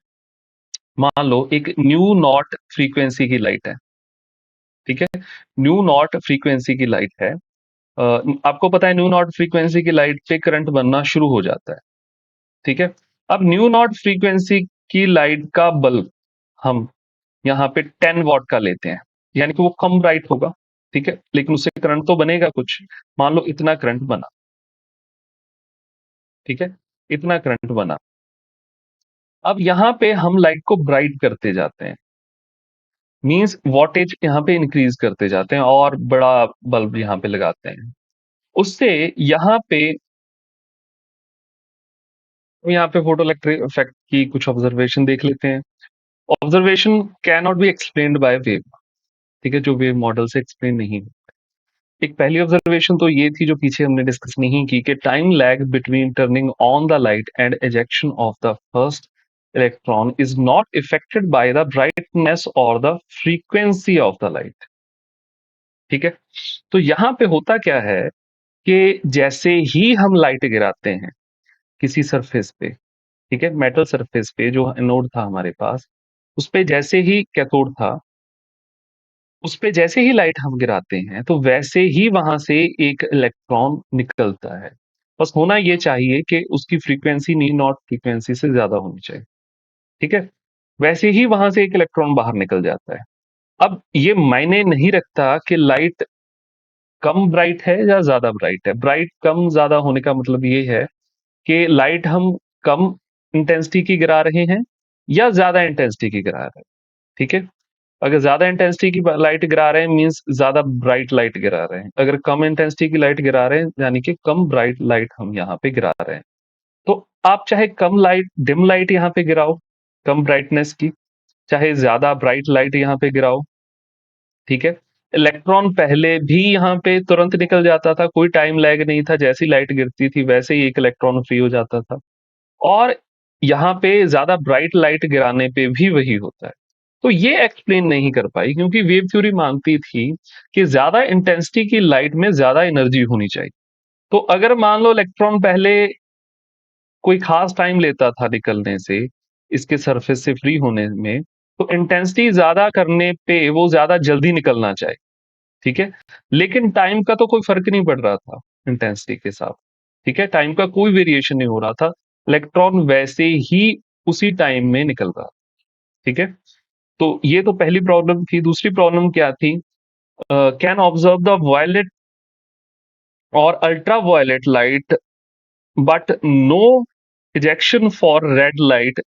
मान लो एक न्यू नॉट फ्रीक्वेंसी की लाइट है। ठीक है? न्यू नॉट फ्रीक्वेंसी की लाइट है। आपको पता है न्यू नॉट फ्रीक्वेंसी की लाइट पे करंट बनना शुरू हो जाता है। ठीक है? अब न्यू नॉट फ्रीक्वेंसी की लाइट का बल्ब हम यहाँ पे 10 वॉट का लेते हैं, यानी कि वो कम ब्राइट होगा। ठीक है? लेकिन उससे करंट तो बनेगा कुछ। मान लो इतना करंट बना। ठीक है? इतना करंट बना। अब यहाँ पे हम लाइट को ब्राइट करते जाते हैं, मींस वॉटेज यहाँ पे इंक्रीज करते जाते हैं और बड़ा बल्ब यहाँ पे लगाते हैं। उससे यहाँ पे, यहाँ पे फोटो इलेक्ट्रिक इफेक्ट की कुछ ऑब्जर्वेशन देख लेते हैं। Observation can not be explained by wave. ठीक है? जो वेव मॉडल से एक्सप्लेन नहीं। एक पहली ऑब्जर्वेशन तो ये थी जो पीछे हमने डिस्कस नहीं की, कि time lag between turning on the light and ejection of the first electron is not affected by the brightness और the frequency of the light. ठीक है? तो यहाँ पे होता क्या है कि जैसे ही हम लाइट गिराते हैं किसी सरफेस पे, ठीक है, मेटल सरफेस पे जो एनोड था हमारे पास, उस पे जैसे ही कैथोड था, उस पे जैसे ही लाइट हम गिराते हैं तो वैसे ही वहां से एक इलेक्ट्रॉन निकलता है। बस होना ये चाहिए कि उसकी फ्रीक्वेंसी नी नॉट फ्रीक्वेंसी से ज्यादा होनी चाहिए। ठीक है? वैसे ही वहां से एक इलेक्ट्रॉन बाहर निकल जाता है। अब ये मायने नहीं रखता कि लाइट कम ब्राइट है या ज्यादा ब्राइट है। ब्राइट कम ज्यादा होने का मतलब ये है कि लाइट हम कम इंटेंसिटी की गिरा रहे हैं या ज्यादा इंटेंसिटी की गिरा रहे हैं। ठीक है? अगर ज्यादा इंटेंसिटी की लाइट गिरा रहे हैं मींस ज्यादा ब्राइट लाइट गिरा रहे हैं। अगर कम इंटेंसिटी की लाइट गिरा रहे हैं यानी कि कम ब्राइट लाइट हम यहाँ पे गिरा रहे हैं। तो आप चाहे कम लाइट, डिम लाइट यहाँ पे गिराओ कम ब्राइटनेस की, चाहे ज्यादा ब्राइट लाइट यहाँ पे गिराओ। ठीक है? इलेक्ट्रॉन पहले भी यहाँ पे तुरंत निकल जाता था, कोई टाइम लैग नहीं था। जैसी लाइट गिरती थी वैसे ही एक इलेक्ट्रॉन फ्री हो जाता था। और यहाँ पे ज्यादा ब्राइट लाइट गिराने पे भी वही होता है। तो ये एक्सप्लेन नहीं कर पाई, क्योंकि वेव थ्योरी मानती थी कि ज्यादा इंटेंसिटी की लाइट में ज्यादा एनर्जी होनी चाहिए। तो अगर मान लो इलेक्ट्रॉन पहले कोई खास टाइम लेता था निकलने से, इसके सरफेस से फ्री होने में, तो इंटेंसिटी ज्यादा करने पे वो ज्यादा जल्दी निकलना चाहिए। ठीक है? लेकिन टाइम का तो कोई फर्क नहीं पड़ रहा था इंटेंसिटी के साथ। ठीक है? टाइम का कोई वेरिएशन नहीं हो रहा था, इलेक्ट्रॉन वैसे ही उसी टाइम में निकल रहा। ठीक है? तो ये तो पहली प्रॉब्लम थी। दूसरी प्रॉब्लम क्या थी? कैन ऑब्जर्व द वायलेट और ultra violet light but no ejection for red light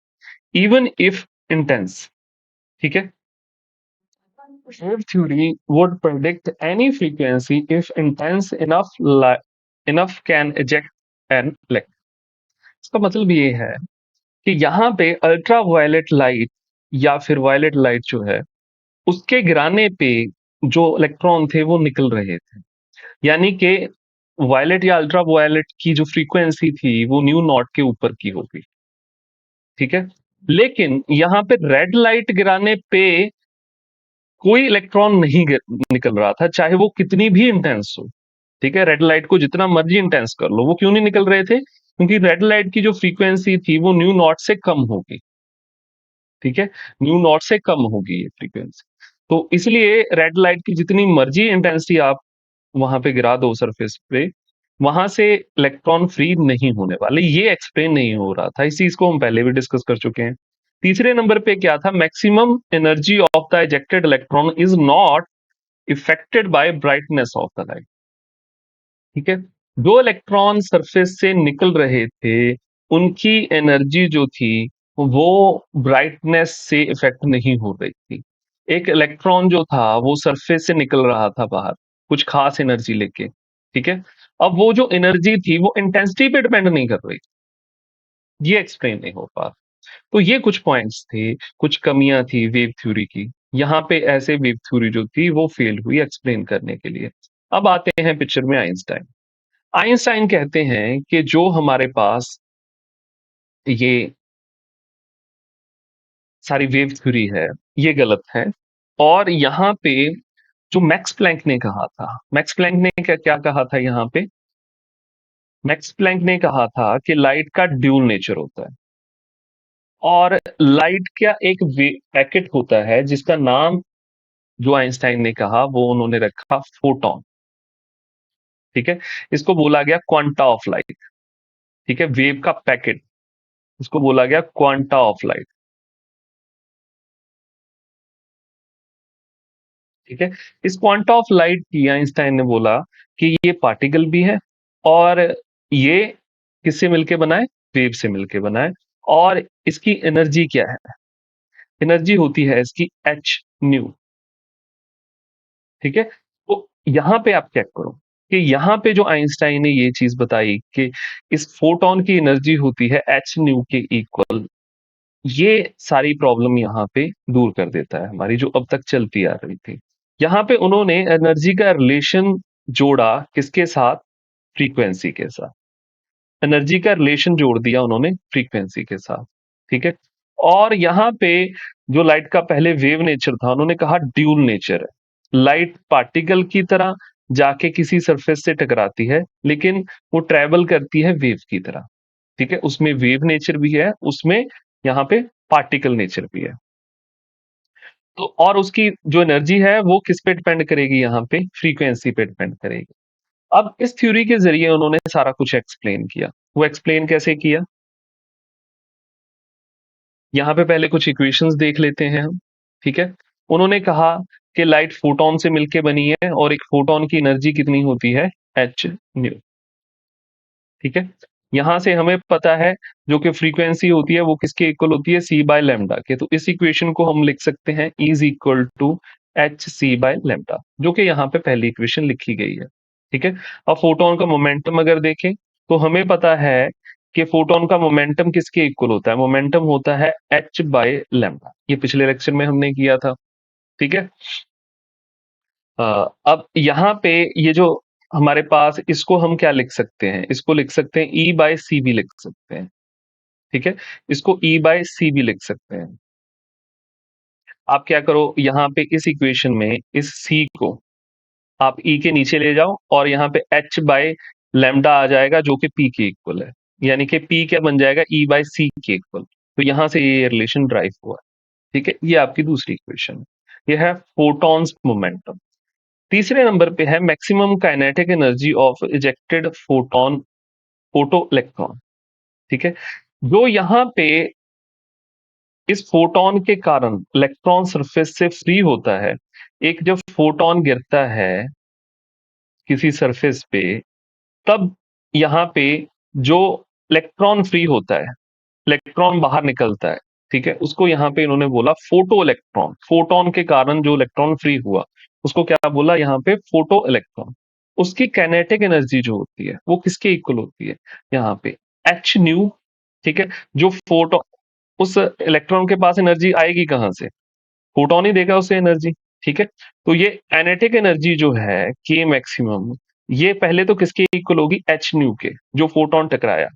even if intense. ठीक है? Wave theory would predict any frequency if intense enough can eject an electron. इसका मतलब ये है कि यहाँ पे अल्ट्रा वायलेट लाइट या फिर वायलेट लाइट जो है, उसके गिराने पे जो इलेक्ट्रॉन थे वो निकल रहे थे। यानी कि वायलेट या अल्ट्रा वायलेट की जो फ्रीक्वेंसी थी वो न्यू नॉट के ऊपर की होगी। ठीक है? लेकिन यहाँ पे रेड लाइट गिराने पे कोई इलेक्ट्रॉन नहीं निकल रहा था, चाहे वो कितनी भी इंटेंस हो। ठीक है, रेड लाइट को जितना मर्जी इंटेंस कर लो, वो क्यों नहीं निकल रहे थे? क्योंकि रेड लाइट की जो फ्रीक्वेंसी थी वो न्यू नॉट से कम होगी। ठीक है, न्यू नॉट से कम होगी ये फ्रीक्वेंसी। तो इसलिए रेड लाइट की जितनी मर्जी इंटेंसिटी आप वहां पे गिरा दो सरफेस पे, वहां से इलेक्ट्रॉन फ्री नहीं होने वाले। ये एक्सप्लेन नहीं हो रहा था, इस चीज को हम पहले भी डिस्कस कर चुके हैं। तीसरे नंबर पे क्या था? Maximum energy of the ejected electron is not affected by brightness of the light. ठीक है, जो इलेक्ट्रॉन सरफेस से निकल रहे थे, उनकी एनर्जी जो थी वो ब्राइटनेस से इफेक्ट नहीं हो रही थी। एक इलेक्ट्रॉन जो था वो सरफेस से निकल रहा था बाहर, कुछ खास एनर्जी लेके। ठीक है, अब वो जो एनर्जी थी वो इंटेंसिटी पे डिपेंड नहीं कर रही। ये एक्सप्लेन नहीं हो पा। तो ये कुछ पॉइंट्स थे, कुछ कमियां थी वेव थ्योरी की। यहाँ पे ऐसे वेव थ्योरी जो थी वो फेल हुई एक्सप्लेन करने के लिए। अब आते हैं पिक्चर में आइंस्टाइन। आइंस्टाइन कहते हैं कि जो हमारे पास ये सारी वेव थ्योरी है, ये गलत है। और यहाँ पे जो मैक्स प्लैंक ने कहा था, मैक्स प्लैंक ने क्या क्या कहा था यहाँ पे? मैक्स प्लैंक ने कहा था कि लाइट का ड्यूल नेचर होता है, और लाइट का एक पैकेट होता है जिसका नाम, जो आइंस्टाइन ने कहा वो उन्होंने रखा फोटॉन। ठीक है, इसको बोला गया क्वांटा ऑफ लाइट। ठीक है, वेव का पैकेट, इसको बोला गया क्वांटा ऑफ लाइट। ठीक है, इस क्वांटा ऑफ लाइट की आइंस्टाइन ने बोला कि ये पार्टिकल भी है, और ये किससे मिलके बना है? वेव से मिलके बना है। और इसकी एनर्जी क्या है? एनर्जी होती है इसकी एच न्यू। ठीक है, तो यहां पे आप चेक करो कि यहाँ पे जो आइंस्टाइन ने ये चीज बताई कि इस फोटोन की एनर्जी होती है एच न्यू के इक्वल, ये सारी प्रॉब्लम यहाँ पे दूर कर देता है हमारी, जो अब तक चलती आ रही थी। यहाँ पे उन्होंने एनर्जी का रिलेशन जोड़ा किसके साथ? फ्रीक्वेंसी के साथ। एनर्जी का रिलेशन जोड़ दिया उन्होंने फ्रीक्वेंसी के साथ। ठीक है, और यहाँ पे जो लाइट का पहले वेव नेचर था, उन्होंने कहा ड्यूल नेचर है। लाइट पार्टिकल की तरह जाके किसी सरफेस से टकराती है, लेकिन वो ट्रेवल करती है वेव की तरह। ठीक है, उसमें वेव नेचर भी है, उसमें यहाँ पे पार्टिकल नेचर भी है। तो और उसकी जो एनर्जी है वो किस पे डिपेंड करेगी? यहाँ पे फ्रीक्वेंसी पे डिपेंड करेगी। अब इस थ्योरी के जरिए उन्होंने सारा कुछ एक्सप्लेन किया। वो एक्सप्लेन कैसे किया? यहाँ पे पहले कुछ इक्वेशंस देख लेते हैं हम। ठीक है, उन्होंने कहा कि लाइट फोटोन से मिलके बनी है, और एक फोटोन की एनर्जी कितनी होती है? H new. ठीक है, यहां से हमें पता है जो कि फ्रीक्वेंसी होती है वो किसके इक्वल होती है? सी बाय लेमडा के। तो इस इक्वेशन को हम लिख सकते हैं is equal to H C by lambda, जो कि यहाँ पे पहली इक्वेशन लिखी गई है। ठीक है, अब फोटोन का मोमेंटम अगर देखें तो हमें पता है कि फोटोन का मोमेंटम किसके इक्वल होता है? मोमेंटम होता है एच बाय लेमडा। ये पिछले लेक्चर में हमने किया था। ठीक है, अब यहाँ पे ये जो हमारे पास, इसको हम क्या लिख सकते हैं? इसको लिख सकते हैं ई बाय सी भी लिख सकते हैं। ठीक है, इसको ई बाय सी भी लिख सकते हैं। आप क्या करो, यहाँ पे इस इक्वेशन में इस सी को आप ई के नीचे ले जाओ, और यहाँ पे एच बाय लेमडा आ जाएगा जो कि पी के इक्वल है। यानी कि पी क्या बन जाएगा? ई बाय सी के इक्वल। तो यहां से ये रिलेशन ड्राइव हुआ। ठीक है, ये आपकी दूसरी इक्वेशन है। ये है फोटॉन्स मोमेंटम। तीसरे नंबर पे है maximum kinetic energy of ejected photon, photo electron. ठीक है, जो यहाँ पे इस फोटोन के कारण इलेक्ट्रॉन सरफेस से फ्री होता है। एक जब फोटोन गिरता है किसी सरफेस पे, तब यहाँ पे जो इलेक्ट्रॉन फ्री होता है, इलेक्ट्रॉन बाहर निकलता है। ठीक है, उसको यहाँ पे इन्होंने बोला फोटो इलेक्ट्रॉन। फोटोन के कारण जो इलेक्ट्रॉन फ्री हुआ उसको क्या बोला यहाँ पे? Photo electron. उसकी काइनेटिक एनर्जी जो होती है वो किसके इक्वल होती है? यहाँ पे एच न्यू। ठीक है, जो फोटो, उस इलेक्ट्रॉन के पास एनर्जी आएगी कहां से? फोटोन ही देगा उसे एनर्जी। ठीक है, तो ये काइनेटिक एनर्जी जो है के मैक्सिमम, ये पहले तो किसके इक्वल होगी? एच न्यू के, जो फोटोन टकराया।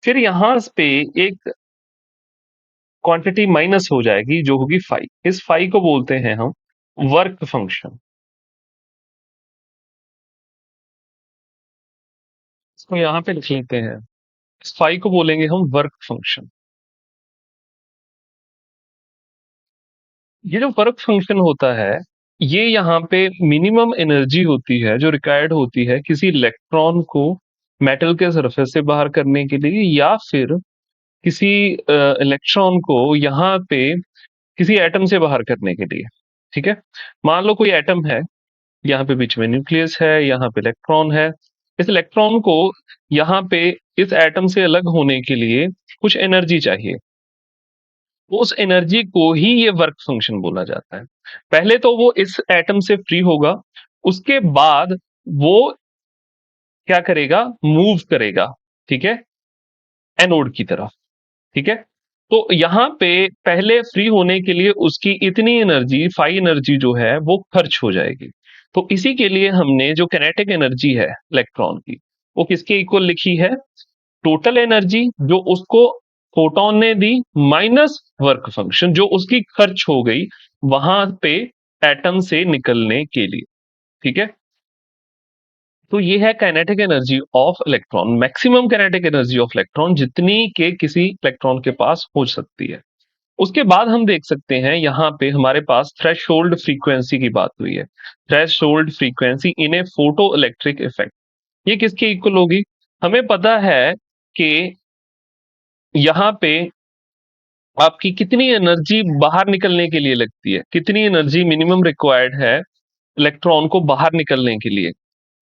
फिर यहां पे एक क्वांटिटी माइनस हो जाएगी जो होगी फाई। इस फाई को बोलते हैं हम वर्क फंक्शन। इसको यहां पे लिख लेते हैं, इस फाई को बोलेंगे हम वर्क फंक्शन। ये जो वर्क फंक्शन होता है, ये यहाँ पे मिनिमम एनर्जी होती है जो रिक्वायर्ड होती है किसी इलेक्ट्रॉन को मेटल के सरफेस से बाहर करने के लिए, या फिर किसी इलेक्ट्रॉन को यहाँ पे किसी एटम से बाहर करने के लिए। ठीक है, मान लो कोई एटम है, यहाँ पे बीच में न्यूक्लियस है, यहाँ पे इलेक्ट्रॉन है। इस इलेक्ट्रॉन को यहाँ पे इस एटम से अलग होने के लिए कुछ एनर्जी चाहिए, उस एनर्जी को ही ये वर्क फंक्शन बोला जाता है। पहले तो वो इस एटम से फ्री होगा, उसके बाद वो क्या करेगा, मूव करेगा, ठीक है, एनोड की तरफ। ठीक है, तो यहाँ पे पहले फ्री होने के लिए उसकी इतनी एनर्जी, फाई एनर्जी जो है वो खर्च हो जाएगी। तो इसी के लिए हमने जो कैनेटिक एनर्जी है इलेक्ट्रॉन की, वो किसके इक्वल लिखी है, टोटल एनर्जी जो उसको फोटोन ने दी माइनस वर्क फंक्शन जो उसकी खर्च हो गई वहां पे एटम से निकलने के लिए। ठीक है, तो ये है kinetic energy of electron, maximum kinetic energy of electron जितनी के किसी इलेक्ट्रॉन के पास हो सकती है। उसके बाद हम देख सकते हैं यहाँ पे हमारे पास थ्रेशोल्ड फ्रीक्वेंसी की बात हुई है। Threshold frequency in A photo electric effect, ये किसके इक्वल होगी, हमें पता है कि यहाँ पे आपकी कितनी एनर्जी बाहर निकलने के लिए लगती है, कितनी एनर्जी मिनिमम रिक्वायर्ड है इलेक्ट्रॉन को बाहर निकलने के लिए।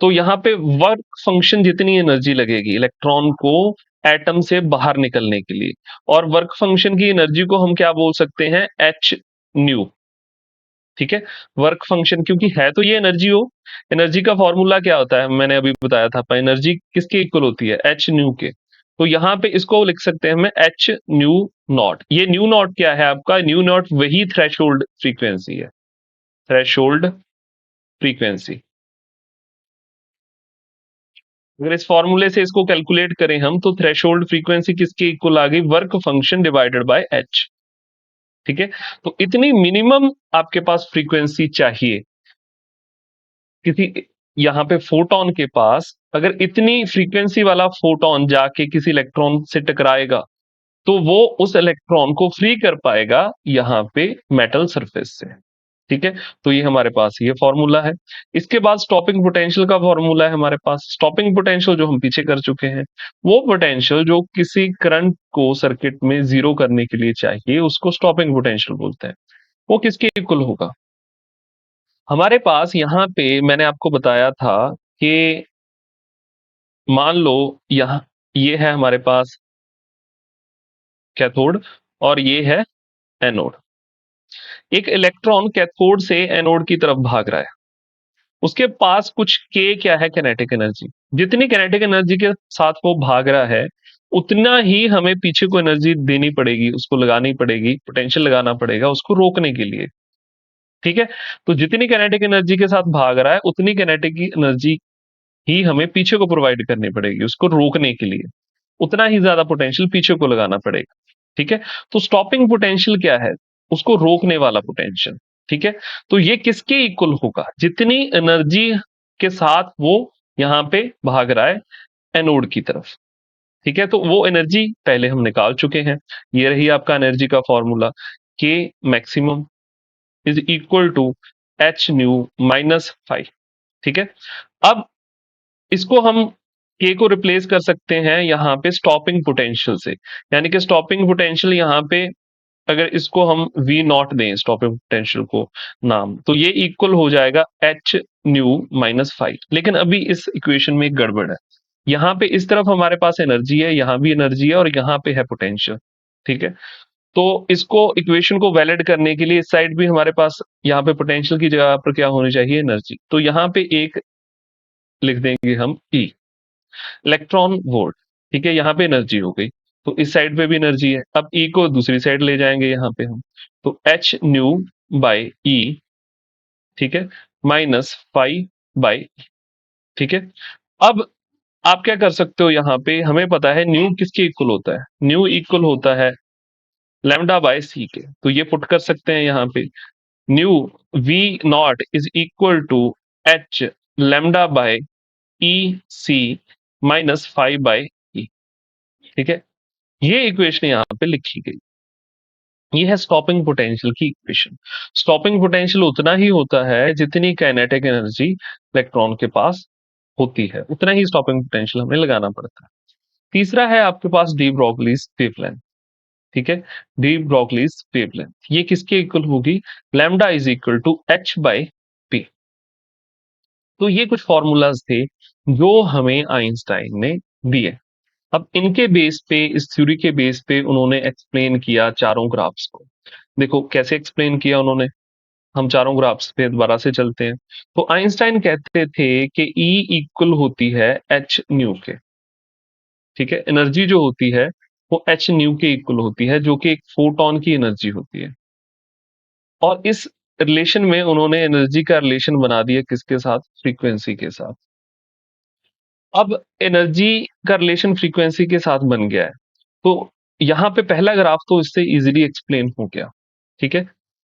तो यहाँ पे वर्क फंक्शन जितनी एनर्जी लगेगी इलेक्ट्रॉन को एटम से बाहर निकलने के लिए, और वर्क फंक्शन की एनर्जी को हम क्या बोल सकते हैं, एच न्यू। ठीक है, वर्क फंक्शन क्योंकि है तो ये एनर्जी हो, एनर्जी का फॉर्मूला क्या होता है, मैंने अभी बताया था, एनर्जी किसके इक्वल होती है, एच न्यू के। तो यहाँ पे इसको लिख सकते हैं हम एच न्यू नॉट। ये न्यू नॉट क्या है आपका, न्यू नॉट वही थ्रेशोल्ड फ्रीक्वेंसी है, थ्रेशोल्ड फ्रीक्वेंसी। अगर इस फॉर्मूले से इसको कैलकुलेट करें हम, तो थ्रेशोल्ड फ्रीक्वेंसी किसके इक्वल आ गई, work function divided by H. ठीक है, तो इतनी मिनिमम आपके पास फ्रीक्वेंसी चाहिए किसी, यहाँ पे फोटोन के पास अगर इतनी फ्रीक्वेंसी वाला फोटोन जाके किसी इलेक्ट्रॉन से टकराएगा तो वो उस इलेक्ट्रॉन को फ्री कर पाएगा यहाँ पे मेटल सरफेस से। ठीक है, तो ये हमारे पास ये फॉर्मूला है। इसके बाद स्टॉपिंग पोटेंशियल का फॉर्मूला है हमारे पास। स्टॉपिंग पोटेंशियल जो हम पीछे कर चुके हैं, वो पोटेंशियल जो किसी करंट को सर्किट में जीरो करने के लिए चाहिए उसको स्टॉपिंग पोटेंशियल बोलते हैं। वो किसके इक्वल होगा, हमारे पास यहाँ पे मैंने आपको बताया था कि मान लो यहाँ ये है हमारे पास कैथोड और ये है एनोड। एक इलेक्ट्रॉन कैथोड से एनोड की तरफ भाग रहा है, उसके पास कुछ के क्या है, कैनेटिक एनर्जी। जितनी कैनेटिक एनर्जी के साथ वो भाग रहा है उतना ही हमें पीछे को एनर्जी देनी पड़ेगी, उसको लगानी पड़ेगी, पोटेंशियल लगाना पड़ेगा उसको रोकने के लिए। ठीक है, तो जितनी कैनेटिक एनर्जी के साथ भाग रहा है उतनी कैनेटिक एनर्जी ही हमें पीछे को प्रोवाइड करनी पड़ेगी उसको रोकने के लिए, उतना ही ज्यादा पोटेंशियल पीछे को लगाना पड़ेगा। ठीक है, तो स्टॉपिंग पोटेंशियल क्या है, उसको रोकने वाला पोटेंशियल। ठीक है, तो ये किसके इक्वल होगा, जितनी एनर्जी के साथ वो यहां पे भाग रहा है एनोड की तरफ। ठीक है, तो वो एनर्जी पहले हम निकाल चुके हैं, ये रही आपका एनर्जी का formula, K maximum is equal to H nu minus five. ठीक है, अब इसको हम के को रिप्लेस कर सकते हैं यहाँ पे स्टॉपिंग पोटेंशियल से, यानी कि स्टॉपिंग पोटेंशियल यहाँ पे अगर इसको हम वी नॉट दें स्टॉपिंग पोटेंशियल को नाम, तो ये इक्वल हो जाएगा एच न्यू माइनस फाइव। लेकिन अभी इस इक्वेशन में एक गड़बड़ है, यहाँ पे इस तरफ हमारे पास एनर्जी है, यहाँ भी एनर्जी है और यहाँ पे है पोटेंशियल। ठीक है, तो इसको इक्वेशन को वैलिड करने के लिए इस साइड भी हमारे पास यहाँ पे पोटेंशियल की जगह पर क्या होनी चाहिए, एनर्जी। तो यहाँ पे एक लिख देंगे हम ई, इलेक्ट्रॉन वोल्ट। ठीक है, यहाँ पे एनर्जी हो गई, तो इस साइड पे भी एनर्जी है, अब ई को दूसरी साइड ले जाएंगे यहाँ पे हम, तो एच न्यू बाई ई, ठीक है, माइनस फाइव बाई। ठीक है, अब आप क्या कर सकते हो, यहाँ पे हमें पता है न्यू किसके इक्वल होता है, न्यू इक्वल होता है लैम्डा बाय सी के। तो ये पुट कर सकते हैं यहाँ पे, nu V naught is equal to H lambda by E C minus 5/E। ठीक है, ये इक्वेशन यहाँ पे लिखी गई। ये है स्टॉपिंग पोटेंशियल की इक्वेशन। स्टॉपिंग पोटेंशियल उतना ही होता है जितनी काइनेटिक एनर्जी इलेक्ट्रॉन के पास होती है, उतना ही स्टॉपिंग पोटेंशियल हमें लगाना पड़ता है। तीसरा है आपके पास डी ब्रोगलीज वेवलेंथ। ठीक है, डी ब्रोगलीज वेवलेंथ ये किसके इक्वल होगी, lambda is equal to H by P. तो ये कुछ फॉर्मूलाज थे जो हमें आइंस्टाइन ने दिए। अब इनके बेस पे, इस थ्योरी के बेस पे उन्होंने एक्सप्लेन किया चारों ग्राफ्स को। देखो कैसे एक्सप्लेन किया उन्होंने, हम चारों ग्राफ्स पे दोबारा से चलते हैं। तो आइंस्टाइन कहते थे कि E इक्वल होती है एच न्यू के। ठीक है, एनर्जी जो होती है वो एच न्यू के इक्वल होती है, जो कि एक फोटोन की एनर्जी होती है। और इस रिलेशन में उन्होंने एनर्जी का रिलेशन बना दिया किसके साथ, फ्रीक्वेंसी के साथ। अब एनर्जी का रिलेशन फ्रीक्वेंसी के साथ बन गया है, तो यहां पे पहला ग्राफ तो इससे इजीली एक्सप्लेन हो गया। ठीक है,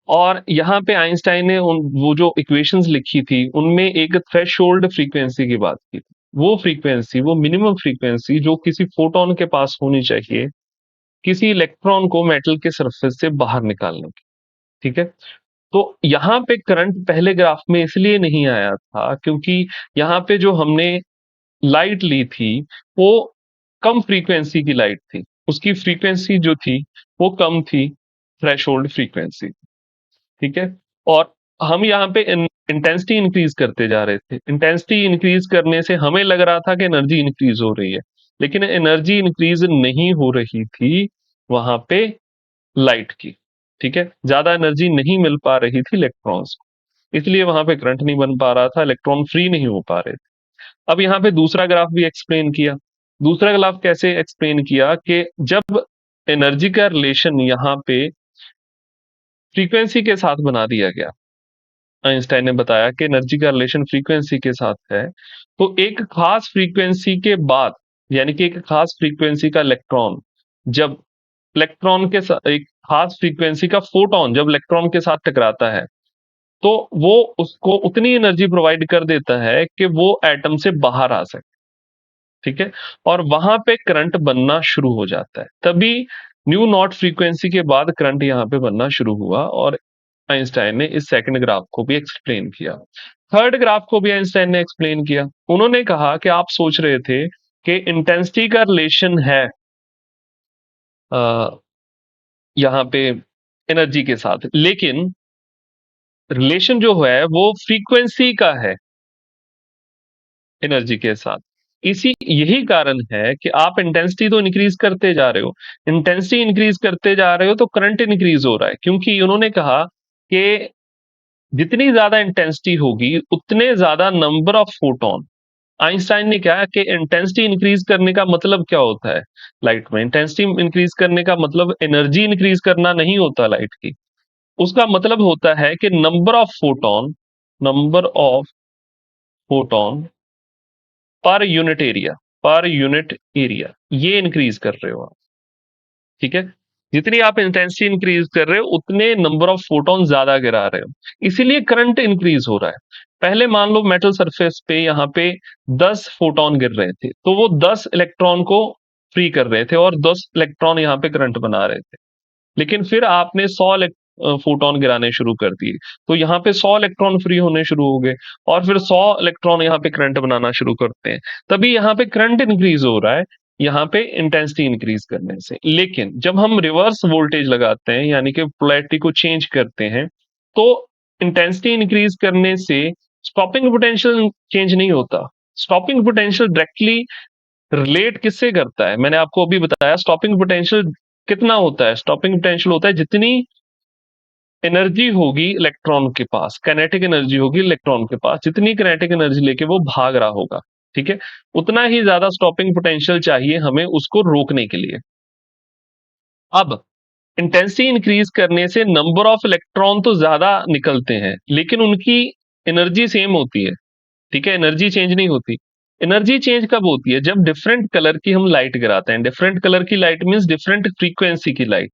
और यहाँ पे आइंस्टाइन ने वो जो इक्वेशंस लिखी थी उनमें एक थ्रेशोल्ड फ्रीक्वेंसी की बात की थी। वो फ्रीक्वेंसी, वो मिनिमम फ्रीक्वेंसी जो किसी फोटोन के पास होनी चाहिए किसी इलेक्ट्रॉन को मेटल के सरफेस से बाहर निकालने की। ठीक है, तो यहाँ पे करंट पहले ग्राफ में इसलिए नहीं आया था क्योंकि यहाँ पे जो हमने लाइट ली थी वो कम फ्रीक्वेंसी की लाइट थी, उसकी फ्रीक्वेंसी जो थी वो कम थी, थ्रेशोल्ड फ्रीक्वेंसी। ठीक है, और हम यहाँ पे इंटेंसिटी इंक्रीज करते जा रहे थे। इंटेंसिटी इंक्रीज करने से हमें लग रहा था कि एनर्जी इंक्रीज हो रही है, लेकिन एनर्जी इंक्रीज नहीं हो रही थी वहां पे लाइट की। ठीक है, ज्यादा एनर्जी नहीं मिल पा रही थी इलेक्ट्रॉन्स को, इसलिए वहां पे करंट नहीं बन पा रहा था, इलेक्ट्रॉन फ्री नहीं हो पा रहे थे। अब यहाँ पे दूसरा ग्राफ भी एक्सप्लेन किया। दूसरा ग्राफ कैसे एक्सप्लेन किया कि जब एनर्जी का रिलेशन यहाँ पे फ्रीक्वेंसी के साथ बना दिया गया, आइंस्टाइन ने बताया कि एनर्जी का रिलेशन फ्रीक्वेंसी के साथ है, तो एक खास फ्रीक्वेंसी के बाद, यानी कि एक खास फ्रीक्वेंसी का इलेक्ट्रॉन जब इलेक्ट्रॉन के साथ, एक खास फ्रीक्वेंसी का फोटोन जब इलेक्ट्रॉन के साथ टकराता है, तो वो उसको उतनी एनर्जी प्रोवाइड कर देता है कि वो एटम से बाहर आ सके। ठीक है, और वहां पे करंट बनना शुरू हो जाता है। तभी न्यू नॉट फ्रीक्वेंसी के बाद करंट यहाँ पे बनना शुरू हुआ, और आइंस्टाइन ने इस सेकंड ग्राफ को भी एक्सप्लेन किया। थर्ड ग्राफ को भी आइंस्टाइन ने एक्सप्लेन किया। उन्होंने कहा कि आप सोच रहे थे कि इंटेंसिटी का रिलेशन है यहाँ पे एनर्जी के साथ, लेकिन रिलेशन जो है वो फ्रीक्वेंसी का है एनर्जी के साथ। इसी यही कारण है कि आप इंटेंसिटी तो इंक्रीज करते जा रहे हो, इंटेंसिटी इंक्रीज करते जा रहे हो तो करंट इंक्रीज हो रहा है, क्योंकि उन्होंने कहा कि जितनी ज्यादा इंटेंसिटी होगी उतने ज्यादा नंबर ऑफ फोटोन। आइंस्टाइन ने कहा कि इंटेंसिटी इंक्रीज करने का मतलब क्या होता है लाइट में, इंटेंसिटी इंक्रीज करने का मतलब एनर्जी इंक्रीज करना नहीं होता लाइट की, उसका मतलब होता है कि number of photon, number of photon per unit area, per unit area ये इंक्रीज कर रहे हो आप। ठीक है, जितनी आप इंटेंसिटी इंक्रीज कर रहे हो उतने नंबर ऑफ फोटोन ज्यादा गिरा रहे हो, इसीलिए करंट इंक्रीज हो रहा है। पहले मान लो मेटल सरफेस पे यहाँ पे 10 फोटोन गिर रहे थे, तो वो 10 इलेक्ट्रॉन को फ्री कर रहे थे और 10 इलेक्ट्रॉन यहाँ पे करंट बना रहे थे। लेकिन फिर आपने 100 फोटोन गिराने शुरू कर दिए, तो यहाँ पे 100 इलेक्ट्रॉन फ्री होने शुरू हो गए, और फिर 100 इलेक्ट्रॉन यहाँ पे करंट बनाना शुरू करते हैं, तभी यहाँ पे करंट इंक्रीज हो रहा है, यहाँ पे इंटेंसिटी इंक्रीज करने से। लेकिन जब हम रिवर्स वोल्टेज लगाते हैं, यानी कि पोलैरिटी को चेंज करते हैं, तो इंटेंसिटी इंक्रीज करने से स्टॉपिंग पोटेंशियल चेंज नहीं होता। स्टॉपिंग पोटेंशियल डायरेक्टली रिलेट किससे करता है, मैंने आपको अभी बताया स्टॉपिंग पोटेंशियल कितना होता है। स्टॉपिंग पोटेंशियल होता है जितनी एनर्जी होगी इलेक्ट्रॉन के पास, काइनेटिक एनर्जी होगी इलेक्ट्रॉन के पास, जितनी काइनेटिक एनर्जी लेके वो भाग रहा होगा, ठीक है, उतना ही ज्यादा स्टॉपिंग पोटेंशियल चाहिए हमें उसको रोकने के लिए। अब इंटेंसिटी इंक्रीज करने से नंबर ऑफ इलेक्ट्रॉन तो ज्यादा निकलते हैं, लेकिन उनकी एनर्जी सेम होती है। ठीक है, एनर्जी चेंज नहीं होती। एनर्जी चेंज कब होती है, जब डिफरेंट कलर की हम लाइट गिराते हैं। डिफरेंट कलर की लाइट मींस डिफरेंट फ्रीक्वेंसी की लाइट।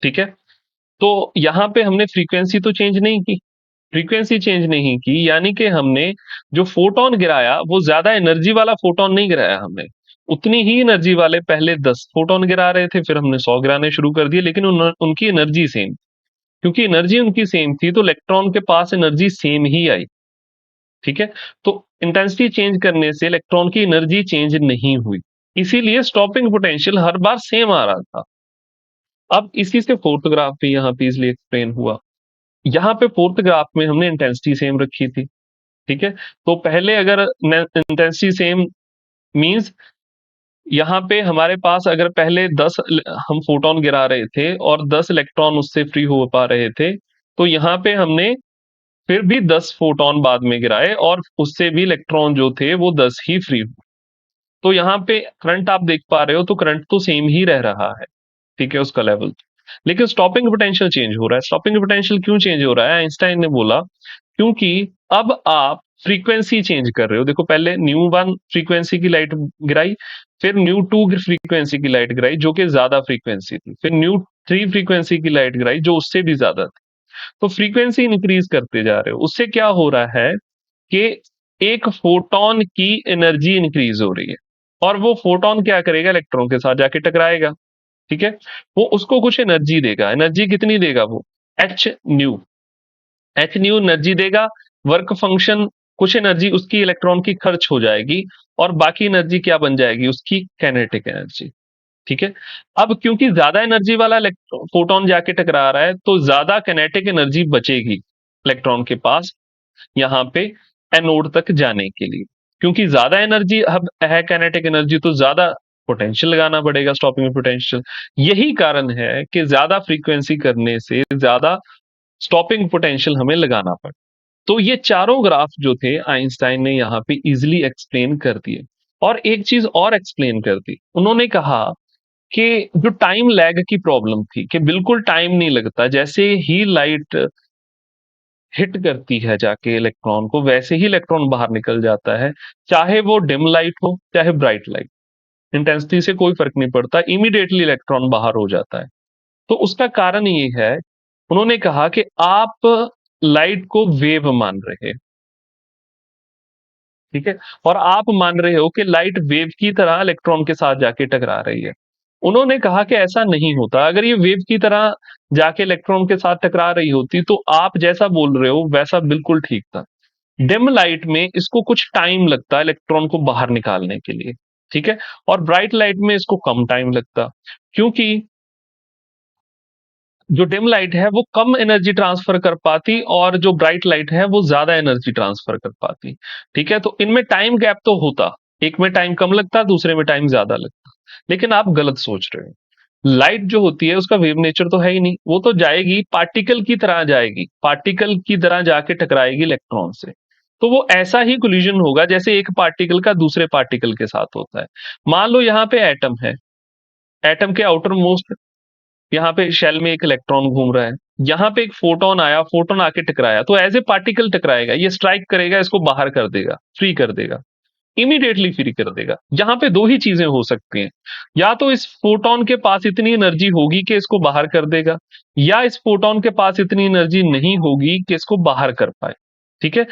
ठीक है? तो यहाँ पे हमने फ्रीक्वेंसी तो चेंज नहीं की, फ्रीक्वेंसी चेंज नहीं की, यानी कि हमने जो फोटोन गिराया वो ज्यादा एनर्जी वाला फोटोन नहीं गिराया हमने। उतनी ही एनर्जी वाले पहले 10 फोटोन गिरा रहे थे, फिर हमने 100 गिराने शुरू कर दिए, लेकिन उनकी एनर्जी सेम। क्योंकि एनर्जी उनकी सेम थी तो इलेक्ट्रॉन के पास एनर्जी सेम ही आई। ठीक है? तो इंटेंसिटी चेंज करने से इलेक्ट्रॉन की एनर्जी चेंज नहीं हुई, इसीलिए स्टॉपिंग पोटेंशियल हर बार सेम आ रहा था। अब इसी से फोर्थ ग्राफ भी यहाँ पे इजिली एक्सप्लेन हुआ। यहाँ पे फोर्थ ग्राफ में हमने इंटेंसिटी सेम रखी थी। ठीक है? तो पहले अगर इंटेंसिटी सेम मींस यहाँ पे हमारे पास अगर पहले 10 हम फोटोन गिरा रहे थे और 10 इलेक्ट्रॉन उससे फ्री हो पा रहे थे, तो यहाँ पे हमने फिर भी 10 फोटोन बाद में गिराए और उससे भी इलेक्ट्रॉन जो थे वो 10 ही फ्री हुए। तो यहाँ पे करंट आप देख पा रहे हो, तो करंट तो सेम ही रह रहा है। ठीक है, उसका लेवल। लेकिन स्टॉपिंग पोटेंशियल चेंज हो रहा है। स्टॉपिंग पोटेंशियल क्यों चेंज हो रहा है? आइंस्टाइन ने बोला क्योंकि अब आप फ्रीक्वेंसी चेंज कर रहे हो। देखो, पहले न्यू वन फ्रीक्वेंसी की लाइट गिराई, फिर न्यू टू फ्रीक्वेंसी की लाइट गिराई जो कि ज्यादा फ्रीक्वेंसी थी, फिर न्यू थ्री फ्रीक्वेंसी की लाइट गिराई जो उससे भी ज्यादा थी। तो फ्रीक्वेंसी इंक्रीज करते जा रहे हो, उससे क्या हो रहा है कि एक फोटोन की एनर्जी इंक्रीज हो रही है, और वो फोटोन क्या करेगा? इलेक्ट्रॉन के साथ जाके टकराएगा। ठीक है? वो उसको कुछ एनर्जी देगा। एनर्जी कितनी देगा वो? H new. H new energy देगा। वर्क फंक्शन कुछ एनर्जी उसकी इलेक्ट्रॉन की खर्च हो जाएगी, और बाकी एनर्जी क्या बन जाएगी? उसकी काइनेटिक एनर्जी। ठीक है? अब क्योंकि ज्यादा एनर्जी वाला फोटोन जाके टकरा रहा है, तो ज्यादा काइनेटिक एनर्जी बचेगी इलेक्ट्रॉन के पास यहाँ पे एनोड तक जाने के लिए। क्योंकि ज्यादा एनर्जी अब है काइनेटिक एनर्जी, तो ज्यादा पोटेंशियल लगाना पड़ेगा, स्टॉपिंग पोटेंशियल। यही कारण है कि ज्यादा फ्रीक्वेंसी करने से ज्यादा स्टॉपिंग पोटेंशियल हमें लगाना पड़े। तो ये चारों ग्राफ जो थे आइंस्टाइन ने यहाँ पे इजिली एक्सप्लेन कर दिए। और एक चीज और एक्सप्लेन कर दी, उन्होंने कहा कि जो टाइम लैग की प्रॉब्लम थी कि बिल्कुल टाइम नहीं लगता, जैसे ही लाइट हिट करती है जाके इलेक्ट्रॉन को, वैसे ही इलेक्ट्रॉन बाहर निकल जाता है। चाहे वो डिम लाइट हो चाहे ब्राइट लाइट, इंटेंसिटी से कोई फर्क नहीं पड़ता, इमीडिएटली इलेक्ट्रॉन बाहर हो जाता है। तो उसका कारण ये है, उन्होंने कहा कि आप लाइट को वेव मान रहे हैं। ठीक है? और आप मान रहे हो कि लाइट वेव की तरह इलेक्ट्रॉन के साथ जाके टकरा रही है। उन्होंने कहा कि ऐसा नहीं होता। अगर ये वेव की तरह जाके इलेक्ट्रॉन के साथ टकरा रही होती तो आप जैसा बोल रहे हो वैसा बिल्कुल ठीक था। डिम लाइट में इसको कुछ टाइम लगता है इलेक्ट्रॉन को बाहर निकालने के लिए। ठीक है? और ब्राइट लाइट में इसको कम टाइम लगता, क्योंकि जो डिम लाइट है वो कम एनर्जी ट्रांसफर कर पाती और जो ब्राइट लाइट है वो ज्यादा एनर्जी ट्रांसफर कर पाती। ठीक है? तो इनमें टाइम गैप तो होता, एक में टाइम कम लगता दूसरे में टाइम ज्यादा लगता। लेकिन आप गलत सोच रहे हो। लाइट जो होती है उसका वेव नेचर तो है ही नहीं, वो तो जाएगी पार्टिकल की तरह, जाएगी पार्टिकल की तरह जाके टकराएगी इलेक्ट्रॉन से। तो वो ऐसा ही कोलिजन होगा जैसे एक पार्टिकल का दूसरे पार्टिकल के साथ होता है। मान लो यहाँ पे एटम है, एटम के आउटर मोस्ट यहाँ पे शेल में एक इलेक्ट्रॉन घूम रहा है, यहाँ पे एक फोटोन आया, फोटोन आके टकराया, तो एज ए पार्टिकल टकराएगा, ये स्ट्राइक करेगा, इसको बाहर कर देगा, फ्री कर देगा, इमीडिएटली फ्री कर देगा। यहाँ पे दो ही चीजें हो सकती हैं, या तो इस फोटोन के पास इतनी एनर्जी होगी कि इसको बाहर कर देगा, या इस फोटोन के पास इतनी एनर्जी नहीं होगी कि इसको बाहर कर पाए। ठीक है?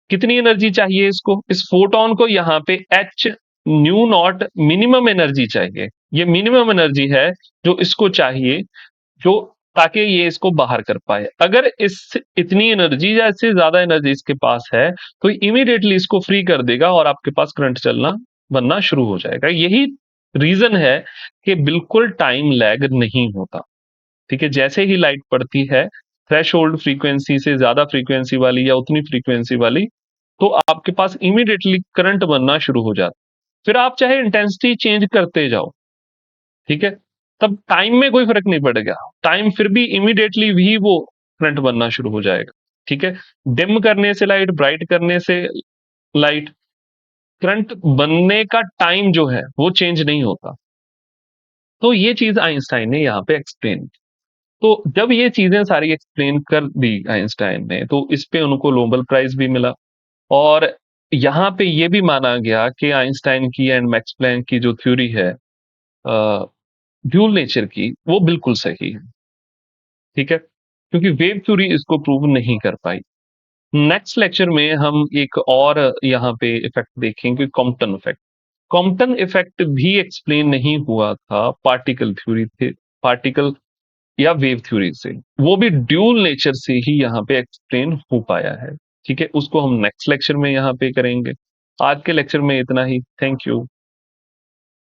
कितनी एनर्जी चाहिए इसको? इस फोटोन को यहाँ पे H new not minimum energy चाहिए। ये मिनिमम एनर्जी है जो इसको चाहिए, जो ताकि ये इसको बाहर कर पाए। अगर इस इतनी एनर्जी या इससे ज्यादा एनर्जी इसके पास है तो इमीडिएटली इसको फ्री कर देगा और आपके पास करंट चलना बनना शुरू हो जाएगा। यही रीजन है कि बिल्कुल टाइम लैग नहीं होता। ठीक है? जैसे ही लाइट पड़ती है थ्रेशोल्ड फ्रीक्वेंसी से ज्यादा फ्रीक्वेंसी वाली या उतनी फ्रीक्वेंसी वाली, तो आपके पास इमीडिएटली करंट बनना शुरू हो जाता। फिर आप चाहे इंटेंसिटी चेंज करते जाओ, ठीक है, तब टाइम में कोई फर्क नहीं पड़ेगा, टाइम फिर भी इमीडिएटली भी वो करंट बनना शुरू हो जाएगा। ठीक है? डिम करने से लाइट, ब्राइट करने से लाइट, करंट बनने का टाइम जो है वो चेंज नहीं होता। तो ये चीज आइंस्टाइन ने यहाँ पे एक्सप्लेन। तो जब ये चीजें सारी एक्सप्लेन कर दी आइंस्टाइन ने, तो इस पे उनको नोबेल प्राइज भी मिला। और यहाँ पे ये भी माना गया कि आइंस्टाइन की एंड मैक्स प्लैंक की जो थ्योरी है ड्यूल नेचर की, वो बिल्कुल सही है। ठीक है? क्योंकि वेव थ्योरी इसको प्रूव नहीं कर पाई। नेक्स्ट लेक्चर में हम एक और यहाँ पे इफेक्ट देखेंगे, कॉम्पटन इफेक्ट। कॉम्पटन इफेक्ट भी एक्सप्लेन नहीं हुआ था पार्टिकल थ्योरी थे, पार्टिकल या वेव थ्योरी से, वो भी ड्यूल नेचर से ही यहाँ पे एक्सप्लेन हो पाया है। ठीक है, उसको हम नेक्स्ट लेक्चर में यहाँ पे करेंगे। आज के लेक्चर में इतना ही। Thank you.